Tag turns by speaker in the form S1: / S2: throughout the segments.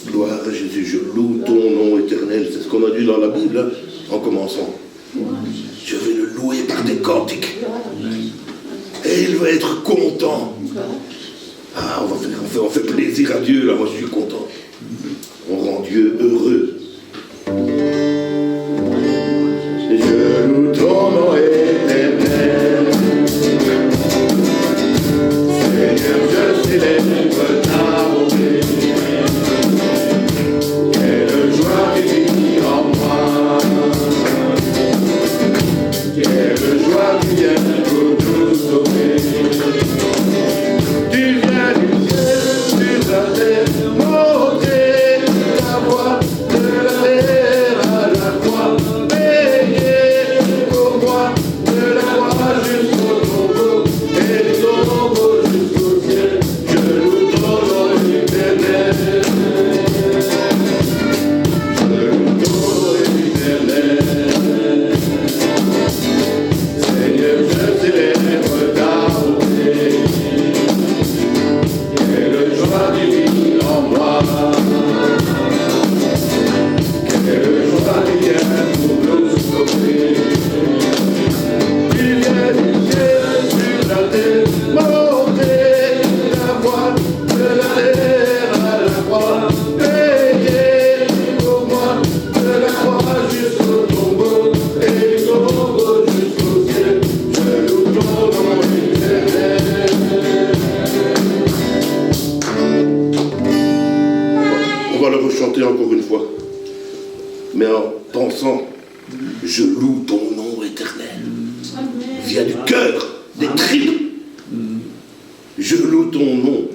S1: Gloire à Jésus, je loue ton nom éternel. C'est ce qu'on a dit dans la Bible, hein, en commençant. Je vais le louer par des cantiques. Et il va être content. Ah, on fait plaisir à Dieu, là, moi je suis content. On rend Dieu heureux. Je loue ton nom éternel. Seigneur, je célèbre ta bonté. Quelle joie tu vis en moi. Quelle joie tu viens pour nous sauver. Tu viens du ciel sur la terre, monter la voix de la terre à la croix, payer pour moi de la croix jusqu'au tombeau et du tombeau jusqu'au ciel. Je loue ton nom éternel. Je loue ton nom éternel. Seigneur, je célèbre ta bonté. Quelle joie tu vis en moi. Quelle joie tu viens pour nous sauver. Tu viens du ciel sur la terre, monter la voix de la terre à la croix, payer pour moi de la croix jusqu'au tombeau et du tombeau jusqu'au ciel. Je loue ton nom éternel. On va le rechanter encore une fois, mais en pensant, je loue ton nom éternel. Vient du cœur, des tripes. Je loue ton nom.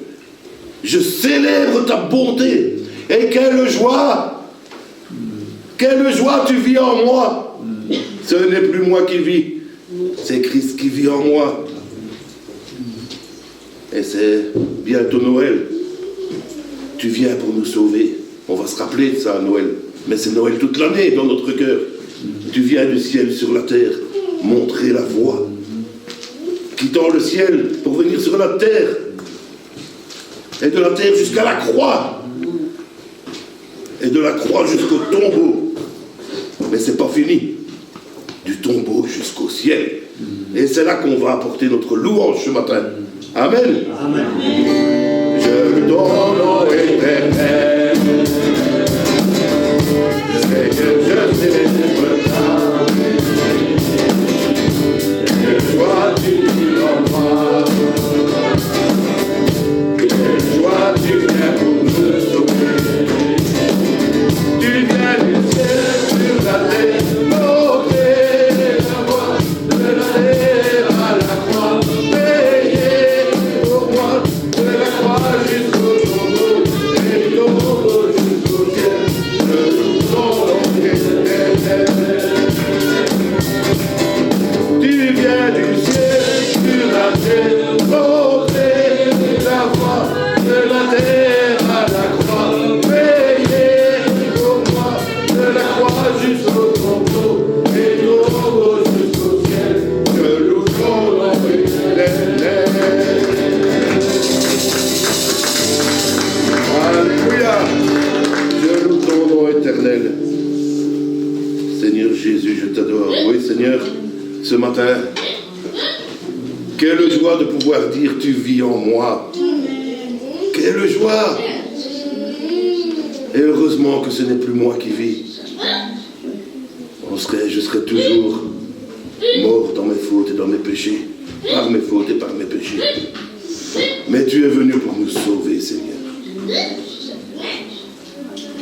S1: Je célèbre ta bonté. Et quelle joie tu vis en moi. Ce n'est plus moi qui vis, c'est Christ qui vit en moi. Et c'est bientôt Noël. Tu viens pour nous sauver. On va se rappeler de ça à Noël. Mais c'est Noël toute l'année dans notre cœur. Tu viens du ciel sur la terre, montrer la voie. Quittant le ciel pour venir sur la terre. Et de la terre jusqu'à la croix. Et de la croix jusqu'au tombeau. Mais c'est pas fini. Du tombeau jusqu'au ciel. Et c'est là qu'on va apporter notre louange ce matin. Amen.
S2: Amen.
S1: Je lui donne nom éternel. Seigneur, je célèbre ta bonté. Quelle joie tu vis en moi. Quelle joie tu viens pour nous sauver. Tu viens du ciel sur la terre, monter la voix de la terre à la croix, payer pour moi de la croix jusqu'au tombeau et du tombeau jusqu'au ciel. Je loue ton nom éternel. Tu viens du ciel sur la terre, monter la voix de la terre à la croix, payer pour moi de la croix jusqu'au tombeau et du tombeau jusqu'au ciel. Je loue ton nom éternel. Alléluia. Je loue ton nom éternel. Seigneur Jésus, je t'adore. Oui, Seigneur, ce matin, quelle joie de pouvoir dire tu vis en moi. Quelle joie. Et heureusement que ce n'est plus moi qui vis. Je serais toujours mort dans mes fautes et dans mes péchés. Par mes fautes et par mes péchés. Mais tu es venu pour nous sauver, Seigneur.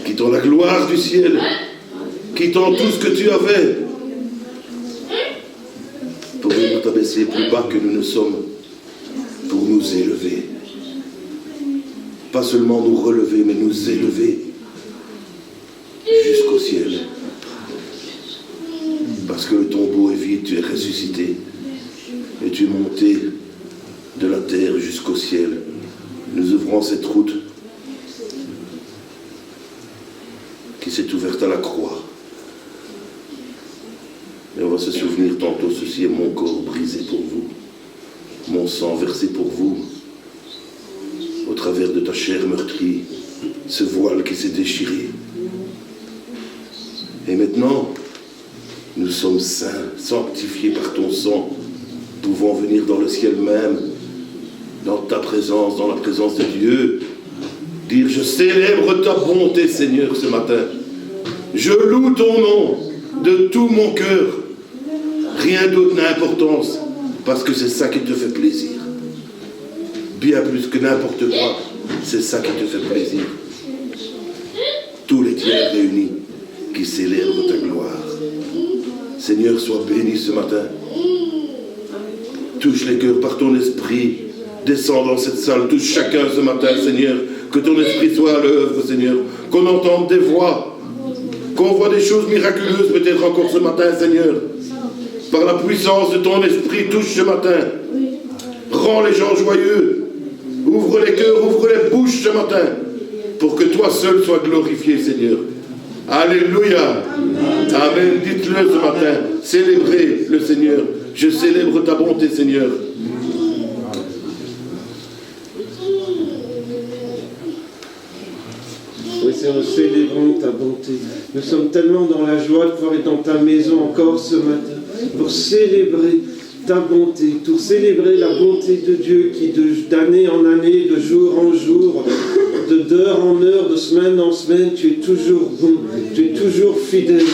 S1: Quittant la gloire du ciel, quittant tout ce que tu avais, pour venir t'abaisser plus bas que nous ne sommes, pour nous élever. Pas seulement nous relever, mais nous élever jusqu'au ciel. Parce que le tombeau est vide, tu es ressuscité. Et tu es monté de la terre jusqu'au ciel. Nous ouvrons cette route qui s'est ouverte à la croix. Et on va se souvenir tantôt, ceci est mon corps brisé pour vous, mon sang versé pour vous, au travers de ta ta chair meurtrie, ce voile qui s'est déchiré. Et maintenant, nous sommes saints, sanctifiés par ton sang, pouvant venir dans le ciel même, dans ta présence, dans la présence de Dieu, dire je célèbre ta bonté, Seigneur, ce matin. Je loue ton nom de tout mon cœur. Rien d'autre n'a importance, parce que c'est ça qui te fait plaisir. Bien plus que n'importe quoi, c'est ça qui te fait plaisir. Tous les tiers réunis qui célèbrent ta gloire. Seigneur, sois béni ce matin. Touche les cœurs par ton esprit. Descends dans cette salle, touche chacun ce matin, Seigneur. Que ton esprit soit à l'œuvre, Seigneur. Qu'on entende des voix. Qu'on voit des choses miraculeuses peut-être encore ce matin, Seigneur. Par la puissance de ton esprit, touche ce matin. Rends les gens joyeux. Ouvre les cœurs, ouvre les bouches ce matin. Pour que toi seul sois glorifié, Seigneur. Alléluia. Amen. Dites-le ce matin. Célébrez le Seigneur. Je célèbre ta bonté, Seigneur.
S2: Oui, Seigneur, nous célébrons ta bonté. Nous sommes tellement dans la joie de pouvoir être dans ta maison encore ce matin pour célébrer ta bonté, pour célébrer la bonté de Dieu qui d'année en année, de jour en jour, d'heure en heure, de semaine en semaine, tu es toujours bon, tu es toujours fidèle.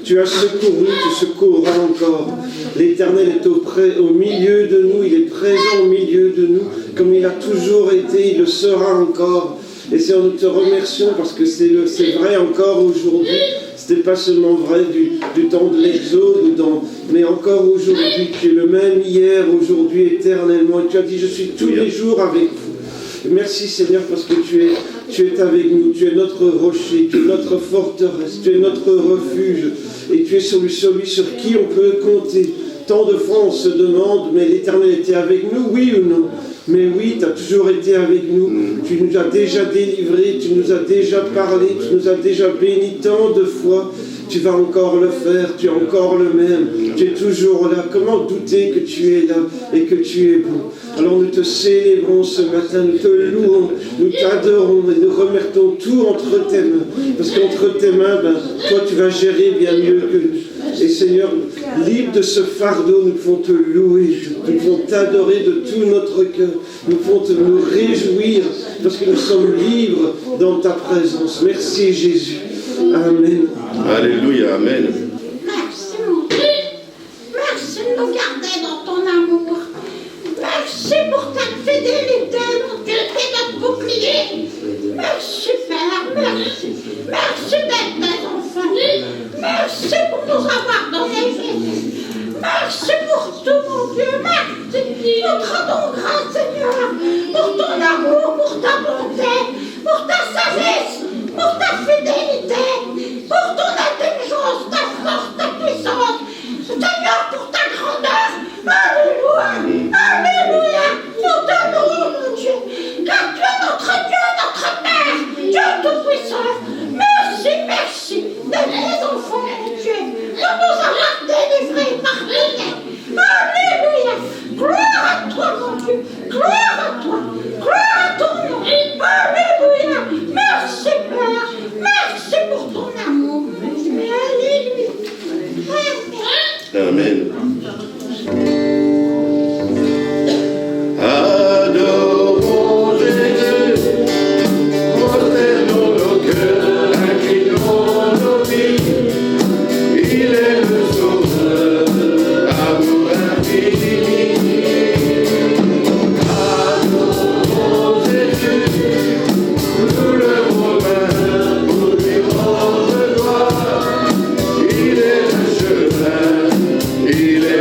S2: Tu as secouru, tu secourras encore. L'Éternel est au milieu de nous, il est présent au milieu de nous, comme il a toujours été, il le sera encore. Et Seigneur, nous te remercions parce que c'est vrai encore aujourd'hui. Ce n'était pas seulement vrai du temps de l'Exode, mais encore aujourd'hui, tu es le même hier, aujourd'hui, éternellement. Et tu as dit, je suis tous les jours avec vous. Et merci Seigneur parce que tu es avec nous, tu es notre rocher, tu es notre forteresse, tu es notre refuge. Et tu es celui sur qui on peut compter. Tant de fois on se demande, mais l'Éternel était avec nous, oui ou non? Mais oui, tu as toujours été avec nous. Tu nous as déjà délivrés, tu nous as déjà parlé, tu nous as déjà bénis tant de fois. Tu vas encore le faire, tu es encore le même. Tu es toujours là. Comment douter que tu es là et que tu es bon? Alors nous te célébrons ce matin, nous te louons, nous t'adorons et nous remettons tout entre tes mains. Parce qu'entre tes mains, toi tu vas gérer bien mieux que nous. Et Seigneur, libre de ce fardeau, nous pouvons te louer, nous pouvons t'adorer de tout notre cœur, nous pouvons nous réjouir parce que nous sommes libres dans ta présence. Merci Jésus. Amen.
S1: Alléluia, amen.
S3: Merci mon Dieu. Merci de nous garder dans ton amour. Merci pour ta fidélité, mon Dieu, qui est notre bouclier. Merci Père, merci. Merci d'être tes enfants. Merci pour nous avoir donné Jésus. Merci pour tout, mon Dieu. Merci. Nous te rendons grâce, Seigneur, pour ton amour, pour ta bonté, pour ta sagesse, pour ta fidélité, pour ton intelligence, ta force, ta puissance. Seigneur, pour ta grandeur. Alléluia. Alléluia. Nous te louons, mon Dieu, car tu es notre Dieu, notre Père, Dieu Tout-Puissant. Merci, merci d'être les enfants, mon Dieu, de nous avoir délivrés, pardonnés. Alléluia. Gloire à toi, mon Dieu. Gloire à toi. Gloire à ton nom. Alléluia. Merci, Père. Merci pour ton amour. Alléluia.
S1: Amen. Adorons Jésus, prosternons nos cœurs, inclinons nos vies. Il est le sauveur, amour infini. Adorons Jésus, nous le Romain, pour lui rendre gloire. Il est le chemin, il est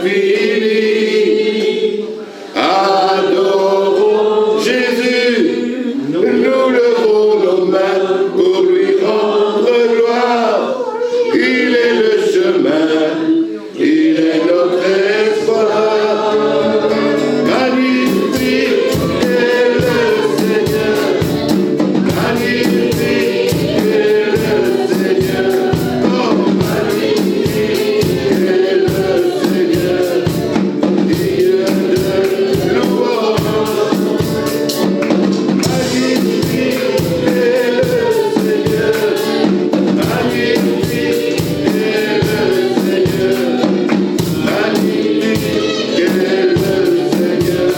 S1: l'infini. Adorons Jésus, nous levons nos mains pour lui rendre gloire. Il est le chemin, il est notre espoir. Magnifique est le Seigneur, magnifique est le Seigneur. Oh, magnifique est le Seigneur, Dieu de louange. Magnifique est le Seigneur, magnifique est le Seigneur, magnifique est le Seigneur,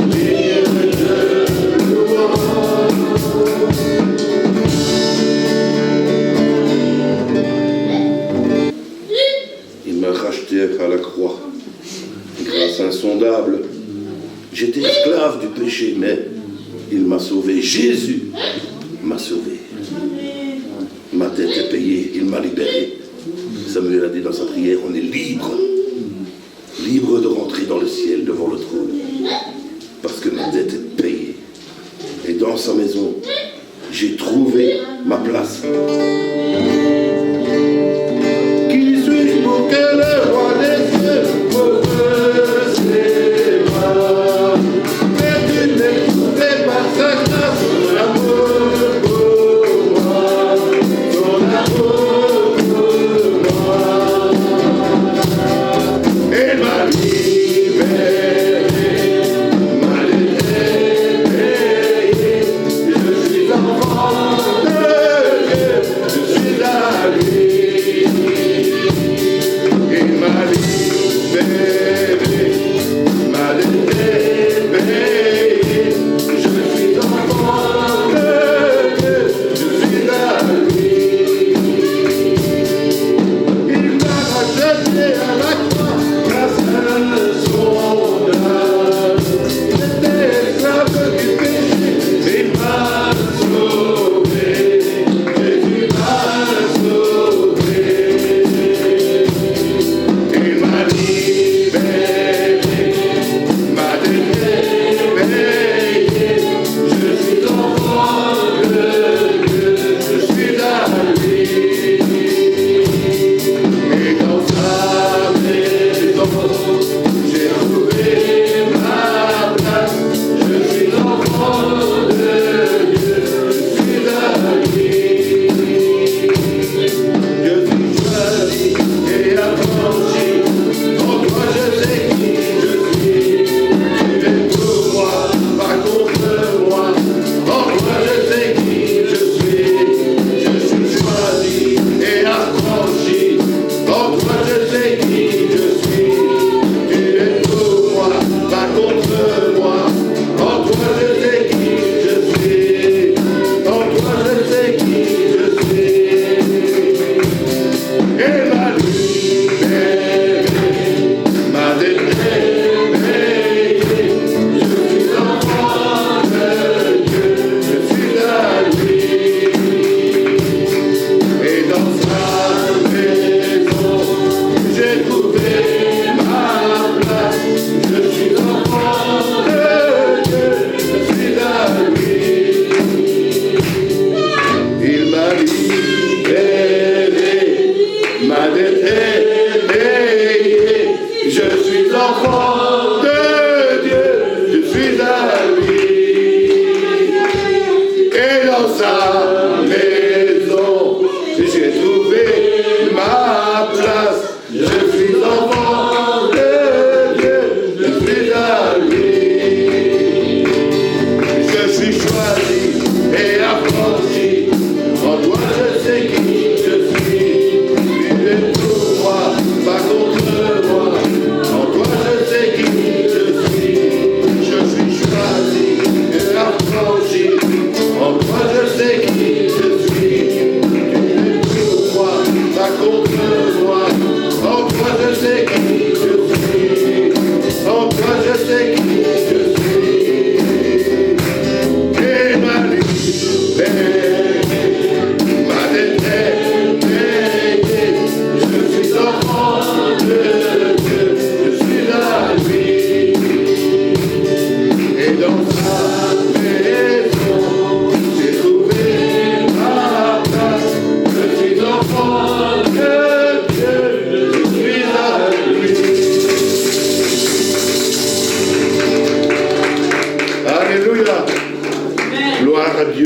S1: Dieu de louange. Il m'a racheté à la croix, grâce insondable. J'étais esclave du péché, mais il m'a sauvé. Jésus m'a sauvé. Ma dette est payée, il m'a libéré. Samuel a dit dans sa prière, on est libre. Libre de rentrer dans le ciel devant le trône. Parce que ma dette est payée. Et dans sa maison, j'ai trouvé ma place. Qui suis-je pour que le roi des cieux m'offre ses bras? Mais tu n'es trouvé par sa grâce, son amour pour moi, son amour pour moi. Et m'a libéré, m'a laissé payer. Je suis enfant de Dieu, je suis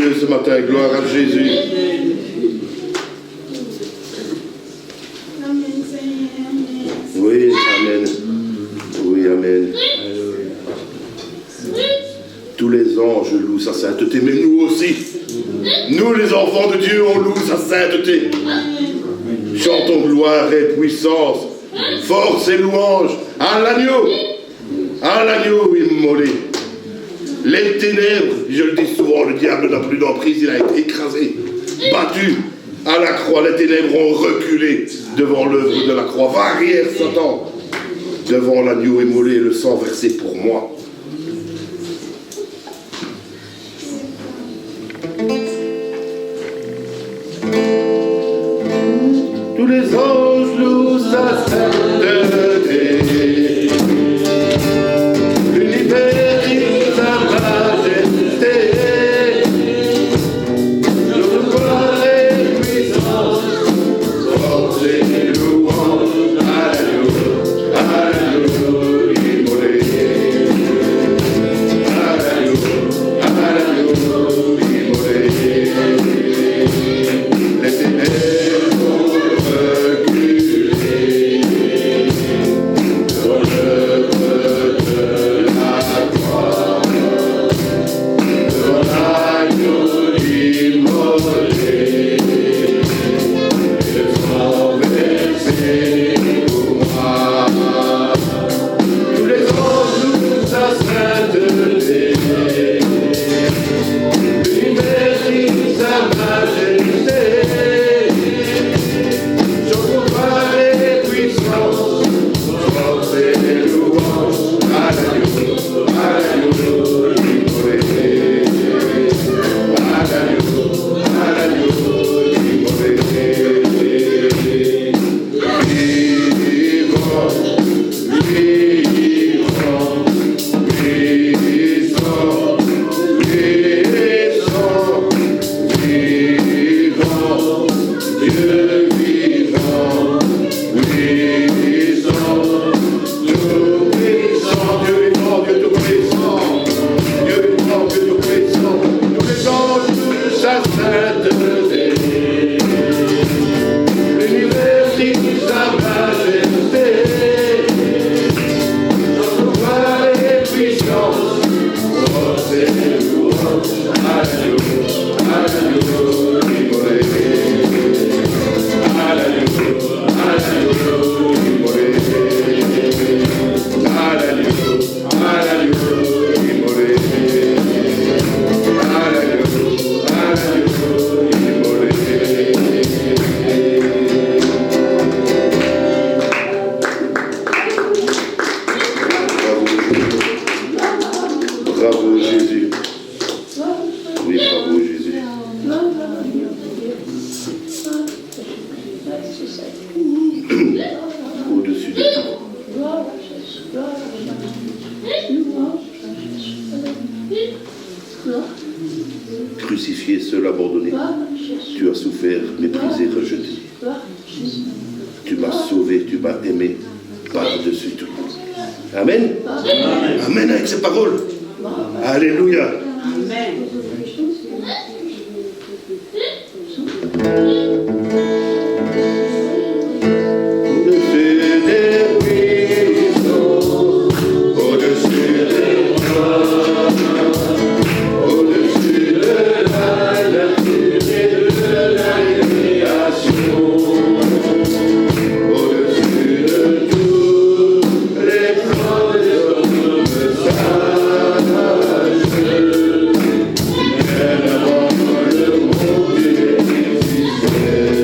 S1: Dieu ce matin. Gloire à Jésus. Oui, amen. Oui, amen. Tous les anges louent sa sainteté, mais nous aussi. Nous, les enfants de Dieu, on loue sa sainteté. Chantons gloire et puissance, force et louange à l'agneau immolé. Les ténèbres, je le dis souvent, le diable n'a plus d'emprise, il a été écrasé, battu à la croix. Les ténèbres ont reculé devant l'œuvre de la croix. Va arrière, Satan, devant l'agneau immolé et le sang versé pour moi. Tous les anges louent sa sainteté, l'univers dit sa majesté, notre gloire et puissance, force et louange à l'agneau immolé, à l'agneau immolé. Les ténèbres au-dessus de tout. Crucifié, seul, abandonné, tu as souffert, méprisé, rejeté. Tu m'as sauvé, tu m'as aimé par-dessus tout. Amen. Amen. Amen avec ces paroles. Alléluia. Amen.
S4: Yeah.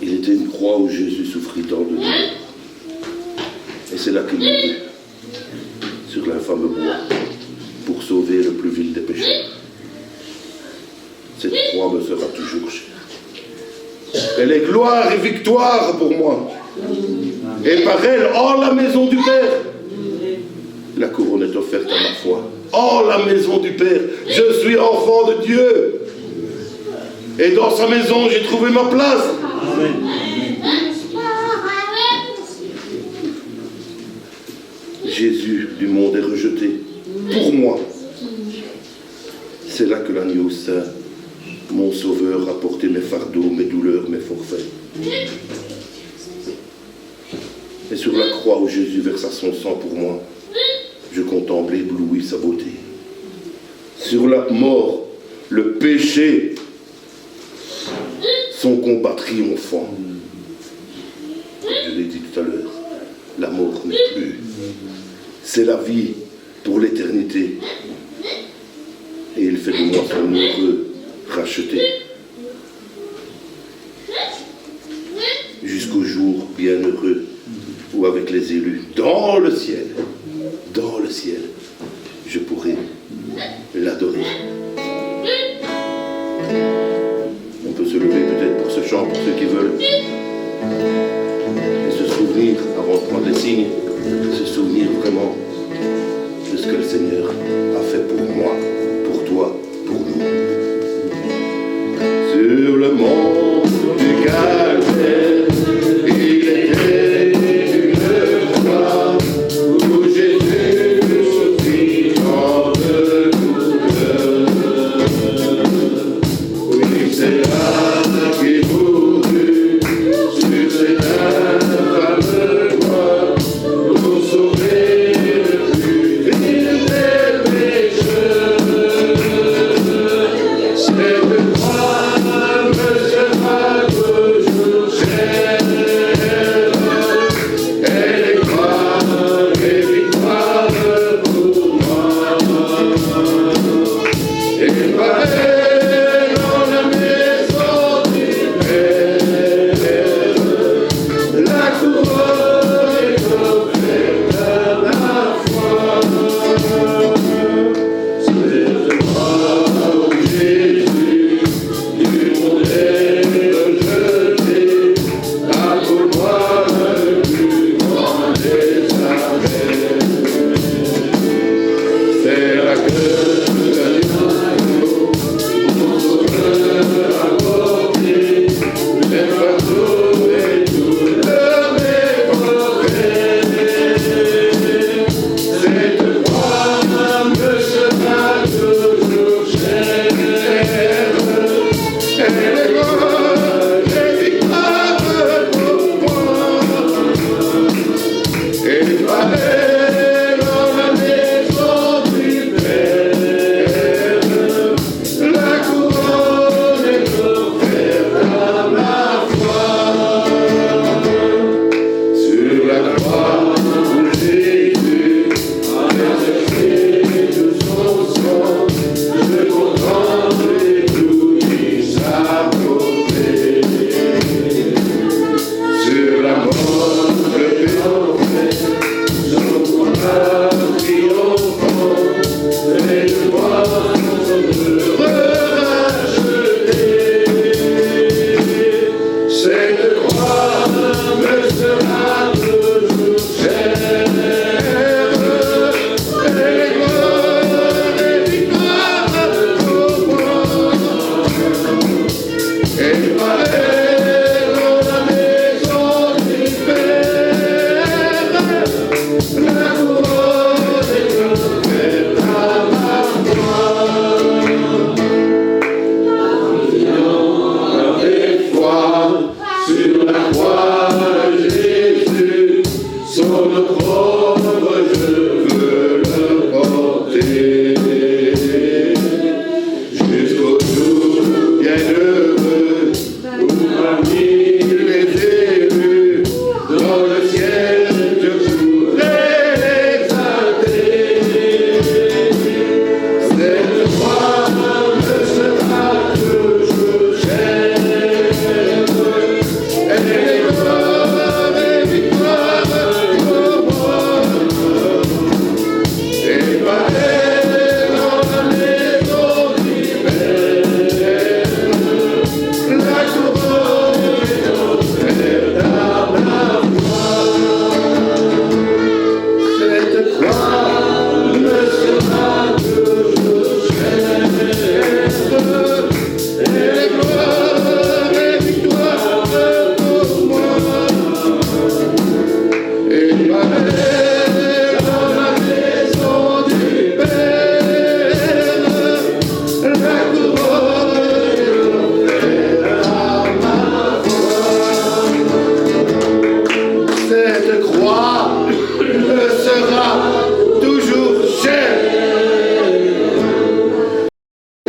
S1: Il était une croix où Jésus souffrit tant de douleur. Et c'est là qu'il mourut, sur l'infâme bois, pour sauver le plus vil des pécheurs. Cette croix me sera toujours chère. Elle est gloire et victoire pour moi. Et par elle, en la maison du Père, la couronne est offerte à ma foi. En la maison du Père, je suis enfant de Dieu. Et dans sa maison, j'ai trouvé ma place. Jésus du monde est rejeté. Pour moi, c'est là que l'agneau saint, mon sauveur, a porté mes fardeaux, mes douleurs, mes forfaits. Et sur la croix où Jésus versa son sang pour moi, je contemple ébloui sa beauté. Sur la mort, le péché, son combat triomphant. Je l'ai dit tout à l'heure, la mort n'est plus. C'est la vie pour l'éternité. Et il fait de moi son heureux racheté. Jusqu'au jour bienheureux où avec les élus, dans le ciel, je pourrai l'adorer. On peut se lever peut-être pour ce chant, pour ceux qui veulent, et se souvenir, avant de prendre les signes, se souvenir vraiment de ce que le Seigneur a fait pour moi, pour toi, pour nous. Sur le mont du Calvaire, il était une croix où Jésus souffrit tant de douleur. Oui, c'est là qu'il mourut sur cette infâme croix pour sauver le plus vil des pécheurs. Cette croix me sera toujours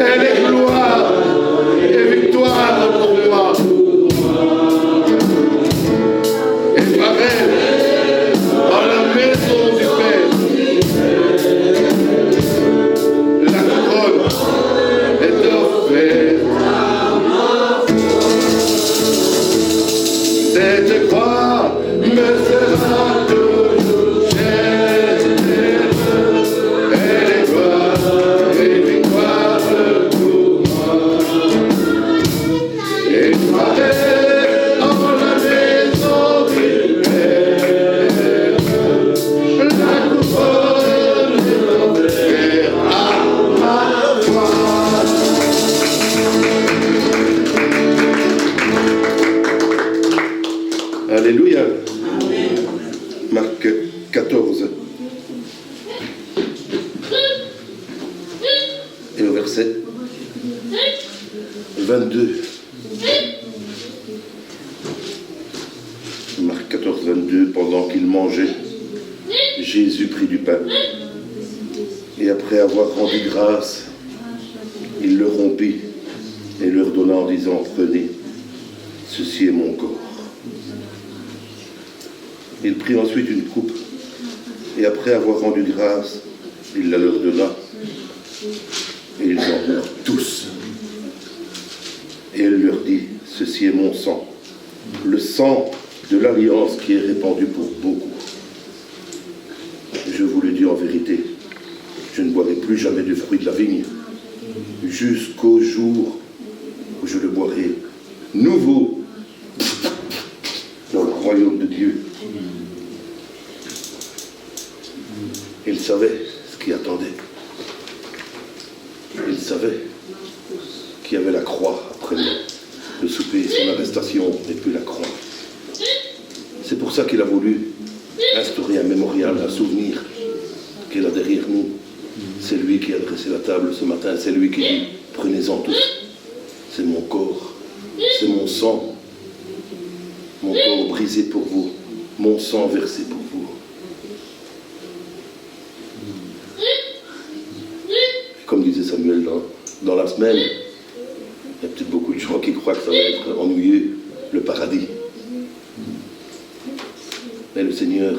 S1: Elle est gloire et victoire pour moi. Et pareil, dans la maison du Père, la couronne est offerte. Cette croix me sera toujours chère. Elle est gloire et victoire pour moi. Et pareil, dans la maison du Père, la couronne est offerte à ma foi. Alléluia. Amen. Marc 14. Et au verset 22. Marc 14, 22. Pendant qu'il mangeait, Jésus prit du pain. Et après avoir rendu grâce, il le rompit et leur donna en disant, prenez, ceci est mon corps. Il prit ensuite une coupe, et après avoir rendu grâce, il la leur donna, et ils en burent tous. Et il leur dit, ceci est mon sang, le sang de l'alliance qui est répandu pour beaucoup. Je vous le dis en vérité, je ne boirai plus jamais du fruit de la vigne, jusqu'au jour où je le boirai nouveau dans le royaume de Dieu. Il savait ce qui attendait. Il savait qu'il y avait la croix après le souper, son arrestation, et puis la croix. C'est pour ça qu'il a voulu instaurer un mémorial, un souvenir qui est là derrière nous. C'est lui qui a dressé la table ce matin, c'est lui qui dit, prenez-en tous. C'est mon corps, c'est mon sang, mon corps brisé pour vous, mon sang versé pour vous. Comme disait Samuel dans la semaine, il y a peut-être beaucoup de gens qui croient que ça va être ennuyeux, le paradis. Mais le Seigneur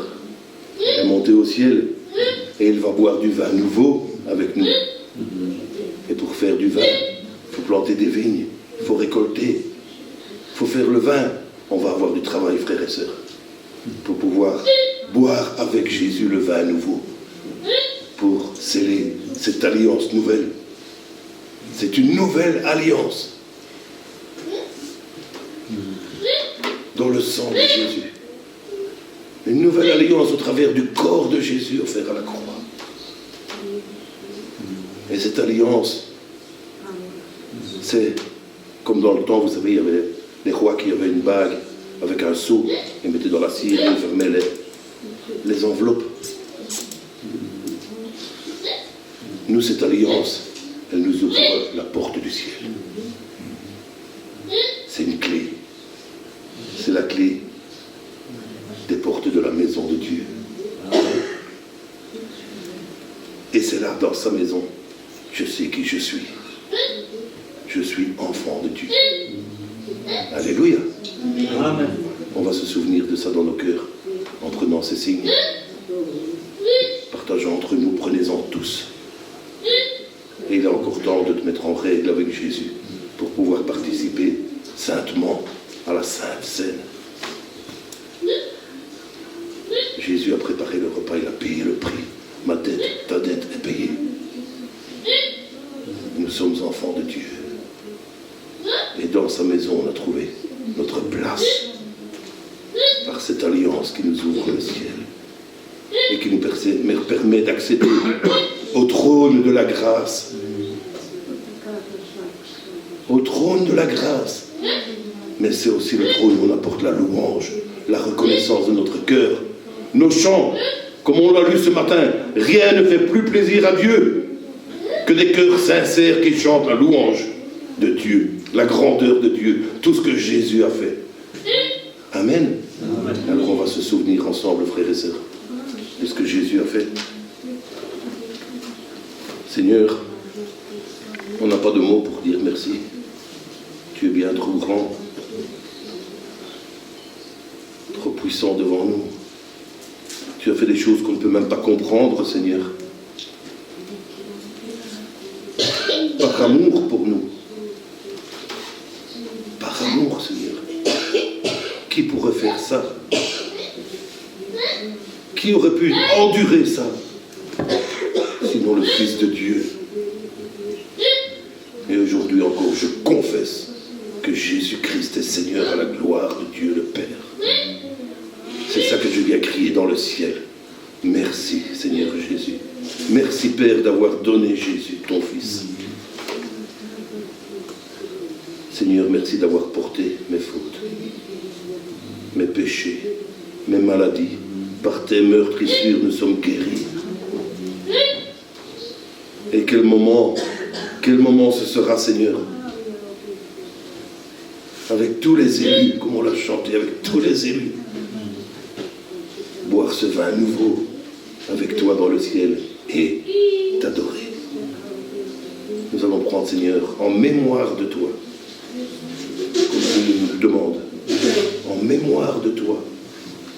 S1: est monté au ciel et il va boire du vin nouveau avec nous. Et pour faire du vin, il faut planter des vignes, il faut récolter, il faut faire le vin. On va avoir du travail, frères et sœurs, pour pouvoir boire avec Jésus le vin nouveau, pour sceller cette alliance nouvelle. C'est une nouvelle alliance dans le sang de Jésus. Une nouvelle alliance au travers du corps de Jésus offert à la croix. Et cette alliance, c'est comme dans le temps, vous savez, il y avait les rois qui avaient une bague avec un seau, ils mettaient dans la cire et ils fermaient les enveloppes. Nous, cette alliance, elle nous ouvre la porte du ciel. C'est une clé. C'est la clé des portes de la maison de Dieu. Et c'est là, dans sa maison, je sais qui je suis. Je suis enfant de Dieu. Alléluia. Amen. On va se souvenir de ça dans nos cœurs, en prenant ces signes. Partageons entre nous, prenez-en tous. Et il est encore temps de te mettre en règle avec Jésus pour pouvoir participer saintement à la Sainte Seine. Jésus a préparé le repas, il a payé le prix. Ma dette, ta dette est payée. Nous sommes enfants de Dieu. Et dans sa maison, on a trouvé notre place par cette alliance qui nous ouvre le ciel et qui nous permet d'accéder au trône de la grâce. Au trône de la grâce. Mais c'est aussi le trône où on apporte la louange, la reconnaissance de notre cœur. Nos chants, comme on l'a lu ce matin, rien ne fait plus plaisir à Dieu que des cœurs sincères qui chantent la louange de Dieu, la grandeur de Dieu, tout ce que Jésus a fait. Amen. Amen. Alors on va se souvenir ensemble, frères et sœurs, de ce que Jésus a fait. Seigneur, On n'a pas de mots pour dire merci. Tu es bien trop grand, trop puissant devant nous. Tu as fait des choses qu'on ne peut même pas comprendre, Seigneur. Par amour pour nous. Par amour, Seigneur. Qui pourrait faire ça? Qui aurait pu endurer ça? Sinon le Fils de Dieu. Et aujourd'hui encore, je confesse que Jésus-Christ est Seigneur à la gloire de Dieu le Père. C'est ça que je viens crier dans le ciel. Merci, Seigneur Jésus. Merci, Père, d'avoir donné Jésus, ton Fils. Seigneur, merci d'avoir porté mes fautes, mes péchés, mes maladies. Par tes meurtrissures, nous sommes guéris. Et quel moment ce sera, Seigneur, avec tous les élus, comme on l'a chanté, avec tous les élus, boire ce vin nouveau avec toi dans le ciel et t'adorer. Nous allons prendre, Seigneur, en mémoire de toi, comme tu nous le demandes, en mémoire de toi,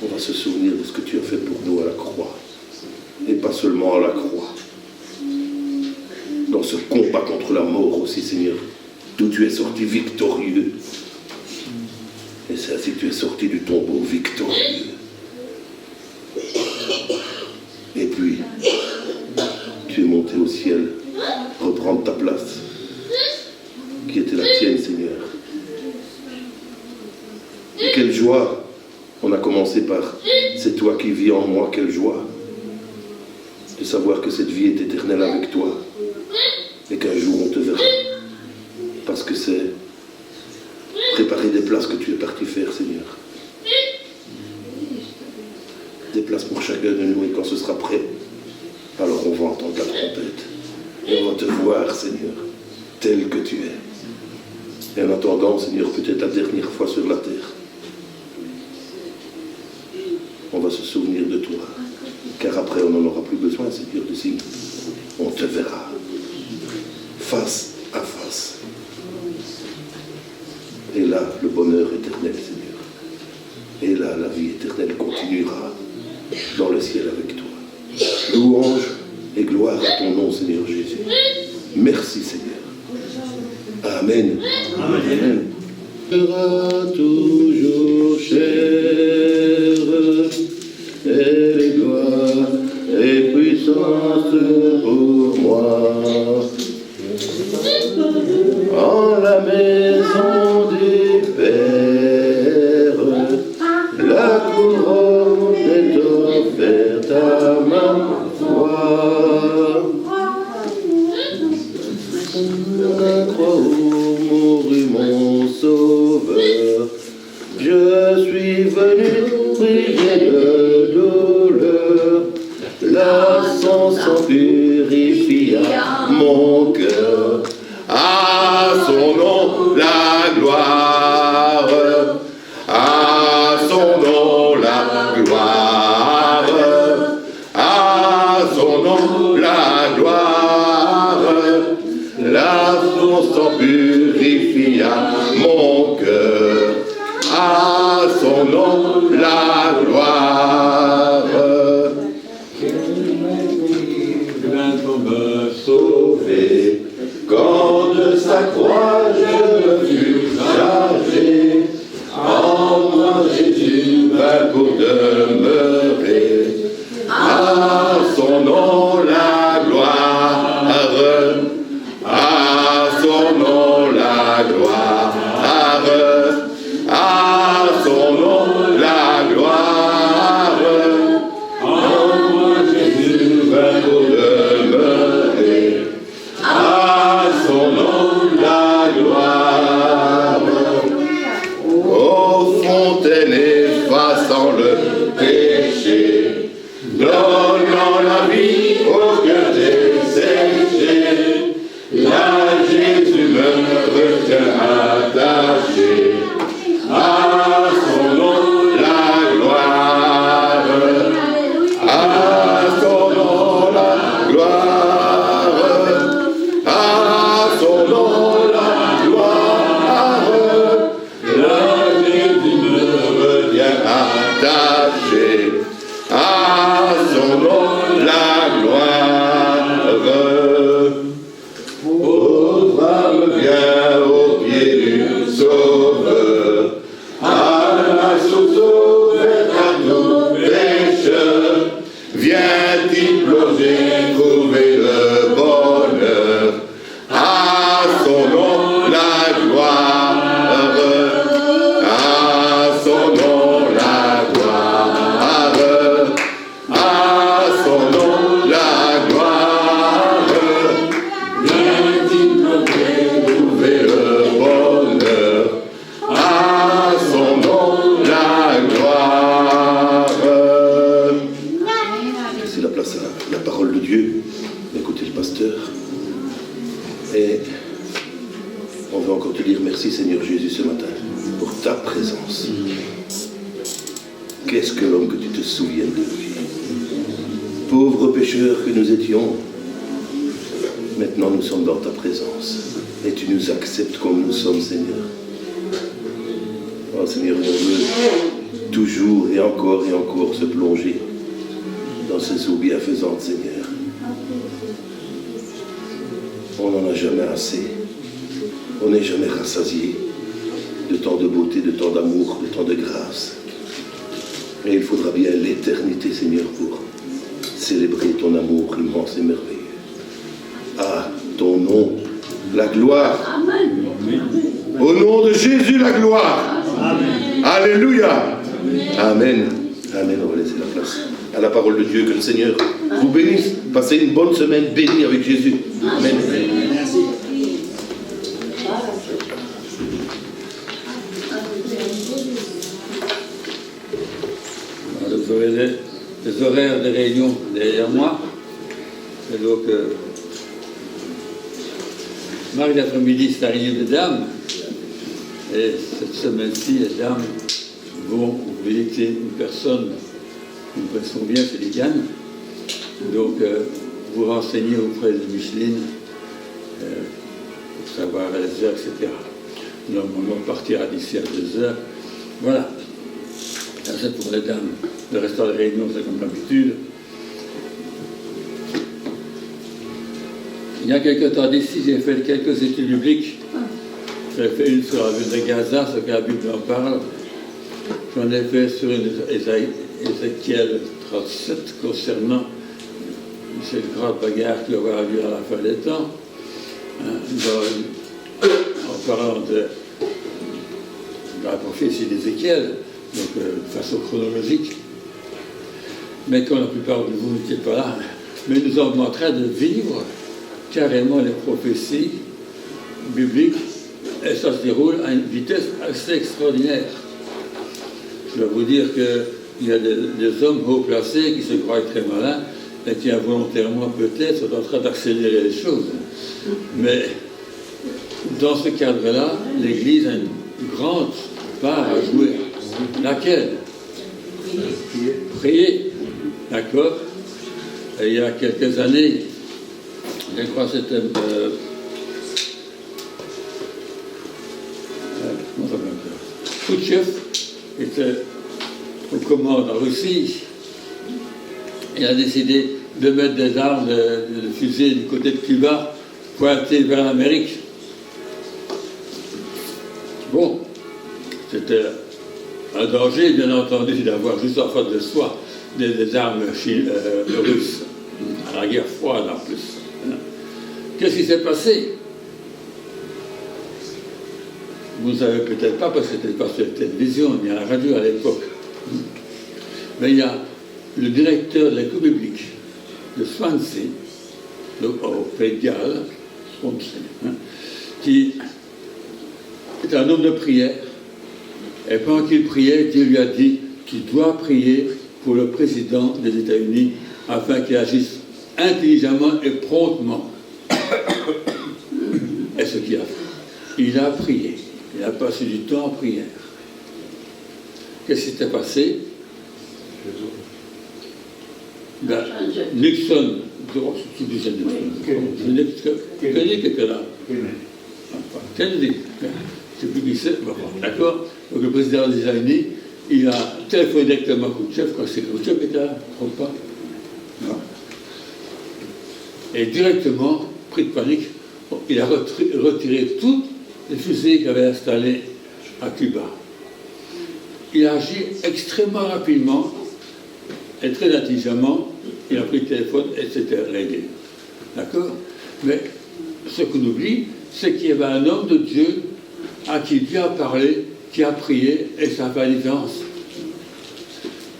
S1: on va se souvenir de ce que tu as fait pour nous à la croix, et pas seulement à la croix, dans ce combat contre la mort aussi, Seigneur, d'où tu es sorti victorieux. Et c'est ainsi que tu es sorti du tombeau victorieux. Et puis, tu es monté au ciel, reprendre ta place, qui était la tienne, Seigneur. Et quelle joie! On a commencé par « C'est toi qui vis en moi, quelle joie !» de savoir que cette vie est éternelle avec toi et qu'un jour on te verra. Parce que c'est préparer des places que tu es parti faire, Seigneur. Des places pour chacun de nous, et quand ce sera prêt, alors on va entendre la trompette et on va te voir, Seigneur, tel que tu es. Et en attendant, Seigneur, peut-être la dernière fois sur la terre, on va se souvenir de toi, car après on n'en aura plus besoin, Seigneur, de signes. On te verra face à face. Et là, le bonheur éternel, Seigneur. Et là, la vie éternelle continuera dans le ciel avec toi. Louange et gloire à ton nom, Seigneur Jésus. Merci, Seigneur. Amen. Amen. Sera toujours cher, et les gloires et puissance pour moi. En la maison du Père, la couronne est offerte à ma foi. La croix où mourut mon sauveur, je suis venu prier de douleur. Là, son sang purifia mon cœur. À son nom la gloire, à son nom la gloire, à son nom la gloire. Là, son sang purifia mon cœur. À son nom la gloire. Me sauver, quand de sa croix je me fus chargé, en moi Jésus vint pour demeurer. À son nom la gloire, à son nom la gloire, à son nom la gloire. En moi Jésus vint pour demeurer. À son nom la gloire. Ô fontaine effaçant le péché, donnant la vie au cœur desséché, là Jésus me retient attaché. À son nom la gloire. À son nom la gloire. Et on veut encore te dire merci, Seigneur Jésus, ce matin, pour ta présence. Qu'est-ce que l'homme que tu te souviennes de lui? Pauvres pécheurs que nous étions, maintenant nous sommes dans ta présence. Et tu nous acceptes comme nous sommes, Seigneur. Oh Seigneur, on veut toujours et encore se plonger dans ces eaux bienfaisantes, Seigneur. On n'en a jamais assez. On n'est jamais rassasié de tant de beauté, de tant d'amour, de tant de grâce. Et il faudra bien l'éternité, Seigneur, pour célébrer ton amour immense et merveilleux. À ton nom, la gloire.
S3: Amen.
S1: Au nom de Jésus, la gloire.
S4: Amen.
S1: Alléluia. Amen. Amen. On va laisser la place à la parole de Dieu. Que le Seigneur vous bénisse. Passez une bonne semaine bénie avec Jésus. Amen.
S4: Merci.
S5: Vous aurez les horaires des réunions derrière moi. Et donc, mardi après-midi, c'est la réunion des dames. Et cette semaine-ci, les dames vont visiter une personne, nous connaissons bien, c'est Lydiane. Donc, vous renseignez auprès de Micheline pour savoir les heures, etc. Normalement, partira d'ici à 2h. Voilà. Ça, c'est pour les dames. Le restant des réunions, c'est comme d'habitude. Il y a quelques temps d'ici, j'ai fait quelques études bibliques. J'ai fait une sur la ville de Gaza, ce que la Bible en parle. J'en ai fait sur Ézéchiel 37 concernant cette grande bagarre qui va avoir lieu à la fin des temps. En parlant de la prophétie d'Ézéchiel, donc de façon chronologique. Mais comme la plupart de vous n'étiez pas là, mais nous sommes en train de vivre carrément les prophéties bibliques, et ça se déroule à une vitesse assez extraordinaire. Je dois vous dire qu'il y a des hommes haut placés qui se croient très malins et qui involontairement peut-être sont en train d'accélérer les choses. Mais dans ce cadre-là, l'Église a une grande part à jouer. Laquelle? Prier. D'accord? Et il y a quelques années, je crois que c'était Khrouchtchev était aux commandes en Russie. Il a décidé de mettre des armes de fusée du côté de Cuba pointées vers l'Amérique. Bon, c'était un danger, bien entendu, d'avoir juste en face de soi des armes russes, à la guerre froide en plus. Qu'est-ce qui s'est passé? Vous ne savez peut-être pas, parce que c'était pas sur la télévision, ni à la radio à l'époque. Mais il y a le directeur de l'école biblique de Swansea, donc au Pays de Galles, qui est un homme de prière. Et pendant qu'il priait, Dieu lui a dit qu'il doit prier pour le président des États-Unis afin qu'il agisse intelligemment et promptement. Et ce qu'il a fait, il a prié. Il a passé du temps en prière. Qu'est-ce qui s'est passé? Ben, Nixon, Kennedy qui était là. Kennedy, je ne sais plus qui c'est, d'accord? Donc le président des États-Unis, il a téléphoné directement à Khrouchtchev, quand c'est Khrouchtchev qui était là, je ne trompe pas. Non. Et directement, pris de panique, il a retiré toutes les fusées qu'il avait installées à Cuba. Il a agi extrêmement rapidement et très intelligemment. Il a pris le téléphone et c'était réglé. D'accord? Mais ce qu'on oublie, c'est qu'il y avait un homme de Dieu à qui Dieu a parlé, qui a prié, et ça fait la différence.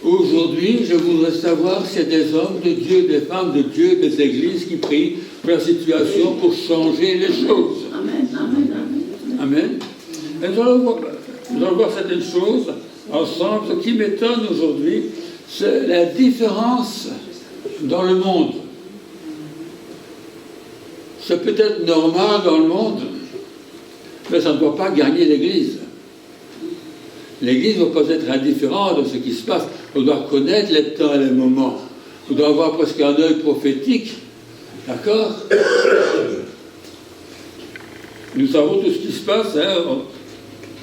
S5: Aujourd'hui, je voudrais savoir s'il y a des hommes de Dieu, des femmes de Dieu, des églises qui prient pour la situation, pour changer les choses.
S3: Amen, amen, amen.
S5: Amen. Et nous allons voir certaines choses ensemble. Ce qui m'étonne aujourd'hui, c'est la différence dans le monde. c'est peut-être normal dans le monde, mais ça ne doit pas gagner l'Église. L'Église ne doit pas être indifférente de ce qui se passe. On doit connaître les temps et les moments. On doit avoir presque un œil prophétique. D'accord? Nous savons tout ce qui se passe, hein,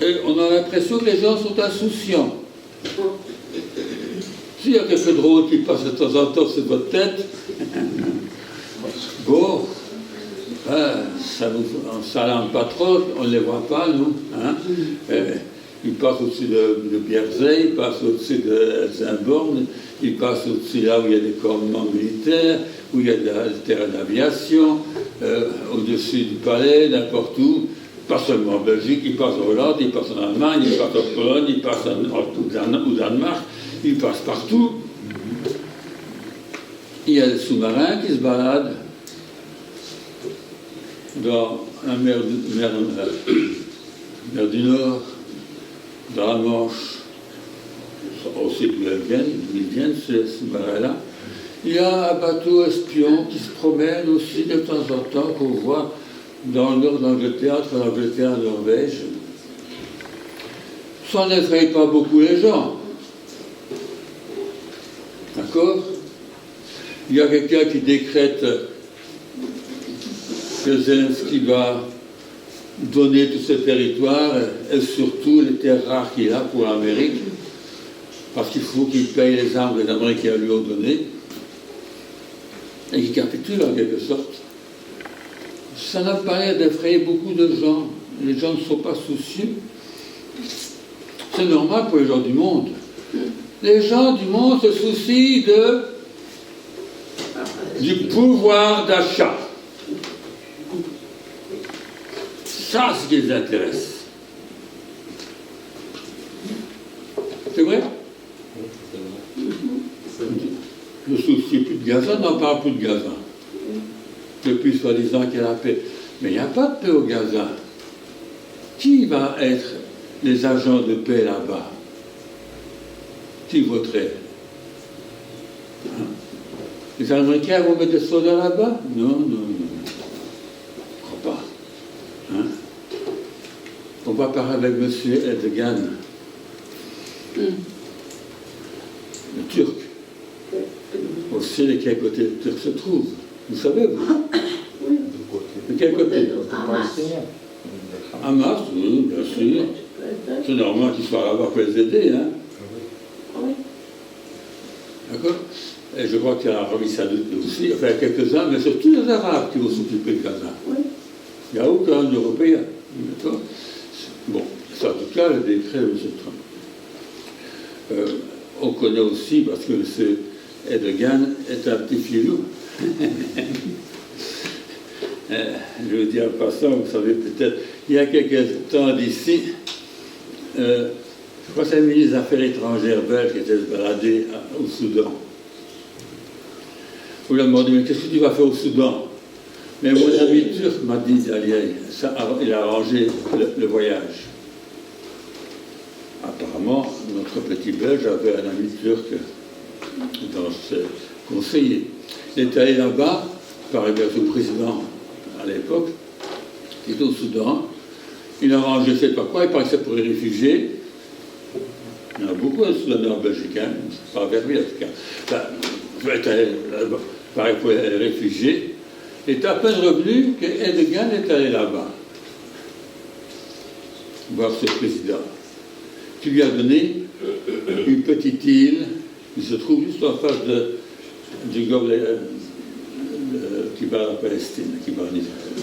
S5: et on a l'impression que les gens sont insouciants. S'il y a quelque chose de drôle qui passe de temps en temps sur votre tête, bon, ça ne s'alarme pas trop, on ne les voit pas, nous. Hein. Ils passent au-dessus de Bierzey, ils passent au-dessus de Zimborn, ils passent au-dessus là où il y a des commandements militaires, où il y a des terrains d'aviation, au-dessus du palais, n'importe où. Pas seulement en Belgique, ils passent en Hollande, ils passent en Allemagne, ils passent en Pologne, ils passent au Danemark, ils passent partout. Il y a des sous-marins qui se baladent dans la mer du Nord, dans la Manche, on sait d'où ils viennent ces sous-marins-là. Il y a un bateau espion qui se promène aussi de temps en temps, qu'on voit dans le nord d'Angleterre, entre l'Angleterre et la Norvège. Ça n'effraie pas beaucoup les gens. D'accord? Il y a quelqu'un qui décrète que Zelensky va donner tous ces territoires et surtout les terres rares qu'il a pour l'Amérique, parce qu'il faut qu'il paye les armes que les Américains lui ont données et qu'il capitule en quelque sorte. Ça n'a pas l'air d'effrayer beaucoup de gens. Les gens ne sont pas soucieux. C'est normal pour les gens du monde. Les gens du monde se soucient du pouvoir d'achat. Ça, c'est ce qui les intéresse. C'est vrai? Le souci plus de Gaza, on n'en parle plus de Gaza. Depuis soi-disant qu'il y a la paix. Mais il n'y a pas de paix au Gaza. Qui va être les agents de paix là-bas? Qui voterait? Hein? Les Américains vont mettre des soldats là-bas? Non, non, non. Je ne crois pas. Hein? On va parler avec M. Erdogan, le Turc. On sait de quel côté le Turc se trouve. Vous savez, vous? De quel côté? Hamas, oui, bien sûr. C'est normal qu'ils soient là-bas pour les aider, hein? D'accord? Et je crois qu'il y a l'Arabie Saoudite aussi, enfin quelques-uns, mais c'est tous les Arabes qui vont s'occuper de Gaza. Il n'y a aucun Européen. D'accord? Bon, c'est en tout cas le décret de M. Trump. On connaît aussi, parce que M. Erdogan est un petit filou. Je veux dire en passant, vous savez peut-être, il y a quelques temps d'ici, je crois que c'est le ministre des Affaires étrangères belge qui était se balader au Soudan. Vous lui avez demandé, mais qu'est-ce que tu vas faire au Soudan? Mais mon ami turc m'a dit, il a arrangé le voyage. Apparemment, notre petit Belge avait un ami turc dans ce conseiller. Il est allé là-bas, par le président à l'époque, qui était au Soudan. Il a arrangé, je ne sais pas quoi, il paraît que c'est pour les réfugiés. Il y en a beaucoup de Soudanais en Belgique, hein, pas vers lui en tout cas. Enfin, il est allé là-bas, pareil pour les réfugiés. Il est à peine revenu que Erdogan est allé là-bas, voir ce président, qui lui a donné une petite île qui se trouve juste en face du gobelet qui va à la Palestine, qui va en Israël.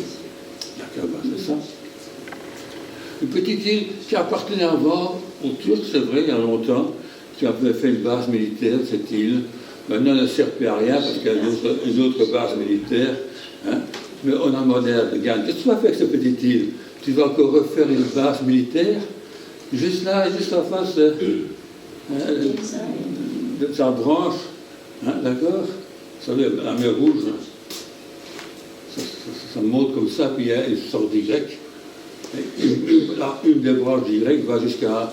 S5: L'Aqaba, c'est ça? Une petite île qui appartenait avant aux Turcs, c'est vrai, il y a longtemps, qui avait fait une base militaire, cette île. Maintenant, elle ne sert plus à rien parce qu'il y a une autre base militaire. Hein? Mais on a demandé à Erdogan, qu'est-ce que tu vas faire avec cette petite île? Tu vas encore refaire une base militaire? Juste là, juste en face de sa branche, hein, d'accord? Vous savez, la mer Rouge, ça monte comme ça, puis il y a une sorte d'Y. Une des branches d'Y va jusqu'à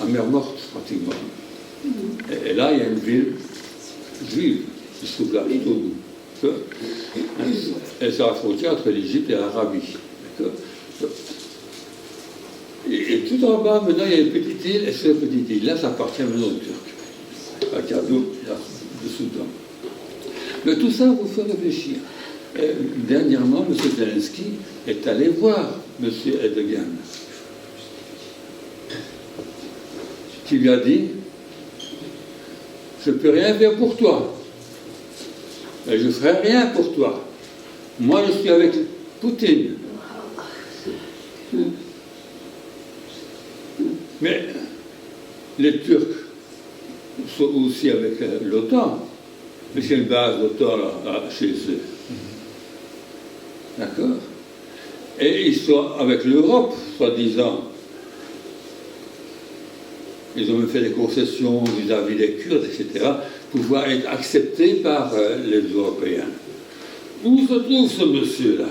S5: la mer Morte, pratiquement. Et là, il y a une ville juive qui se trouve là, tout D'accord. Et c'est la frontière entre l'Égypte et l'Arabie. D'accord. Et tout en bas, maintenant, il y a une petite île, et cette petite île-là, ça appartient maintenant aux Turcs. À Kadour, le Soudan. Mais tout ça vous fait réfléchir. Et dernièrement, M. Zelensky est allé voir M. Erdogan, qui lui a dit « Je ne peux rien faire pour toi, mais je ne ferai rien pour toi. Moi, je suis avec Poutine. » Mais les Turcs sont aussi avec l'OTAN, mais c'est une base d'OTAN chez eux. D'accord? Et ils sont avec l'Europe, soi-disant. Ils ont même fait des concessions vis-à-vis des Kurdes, etc., pour pouvoir être acceptés par les Européens. Où se trouve ce monsieur-là?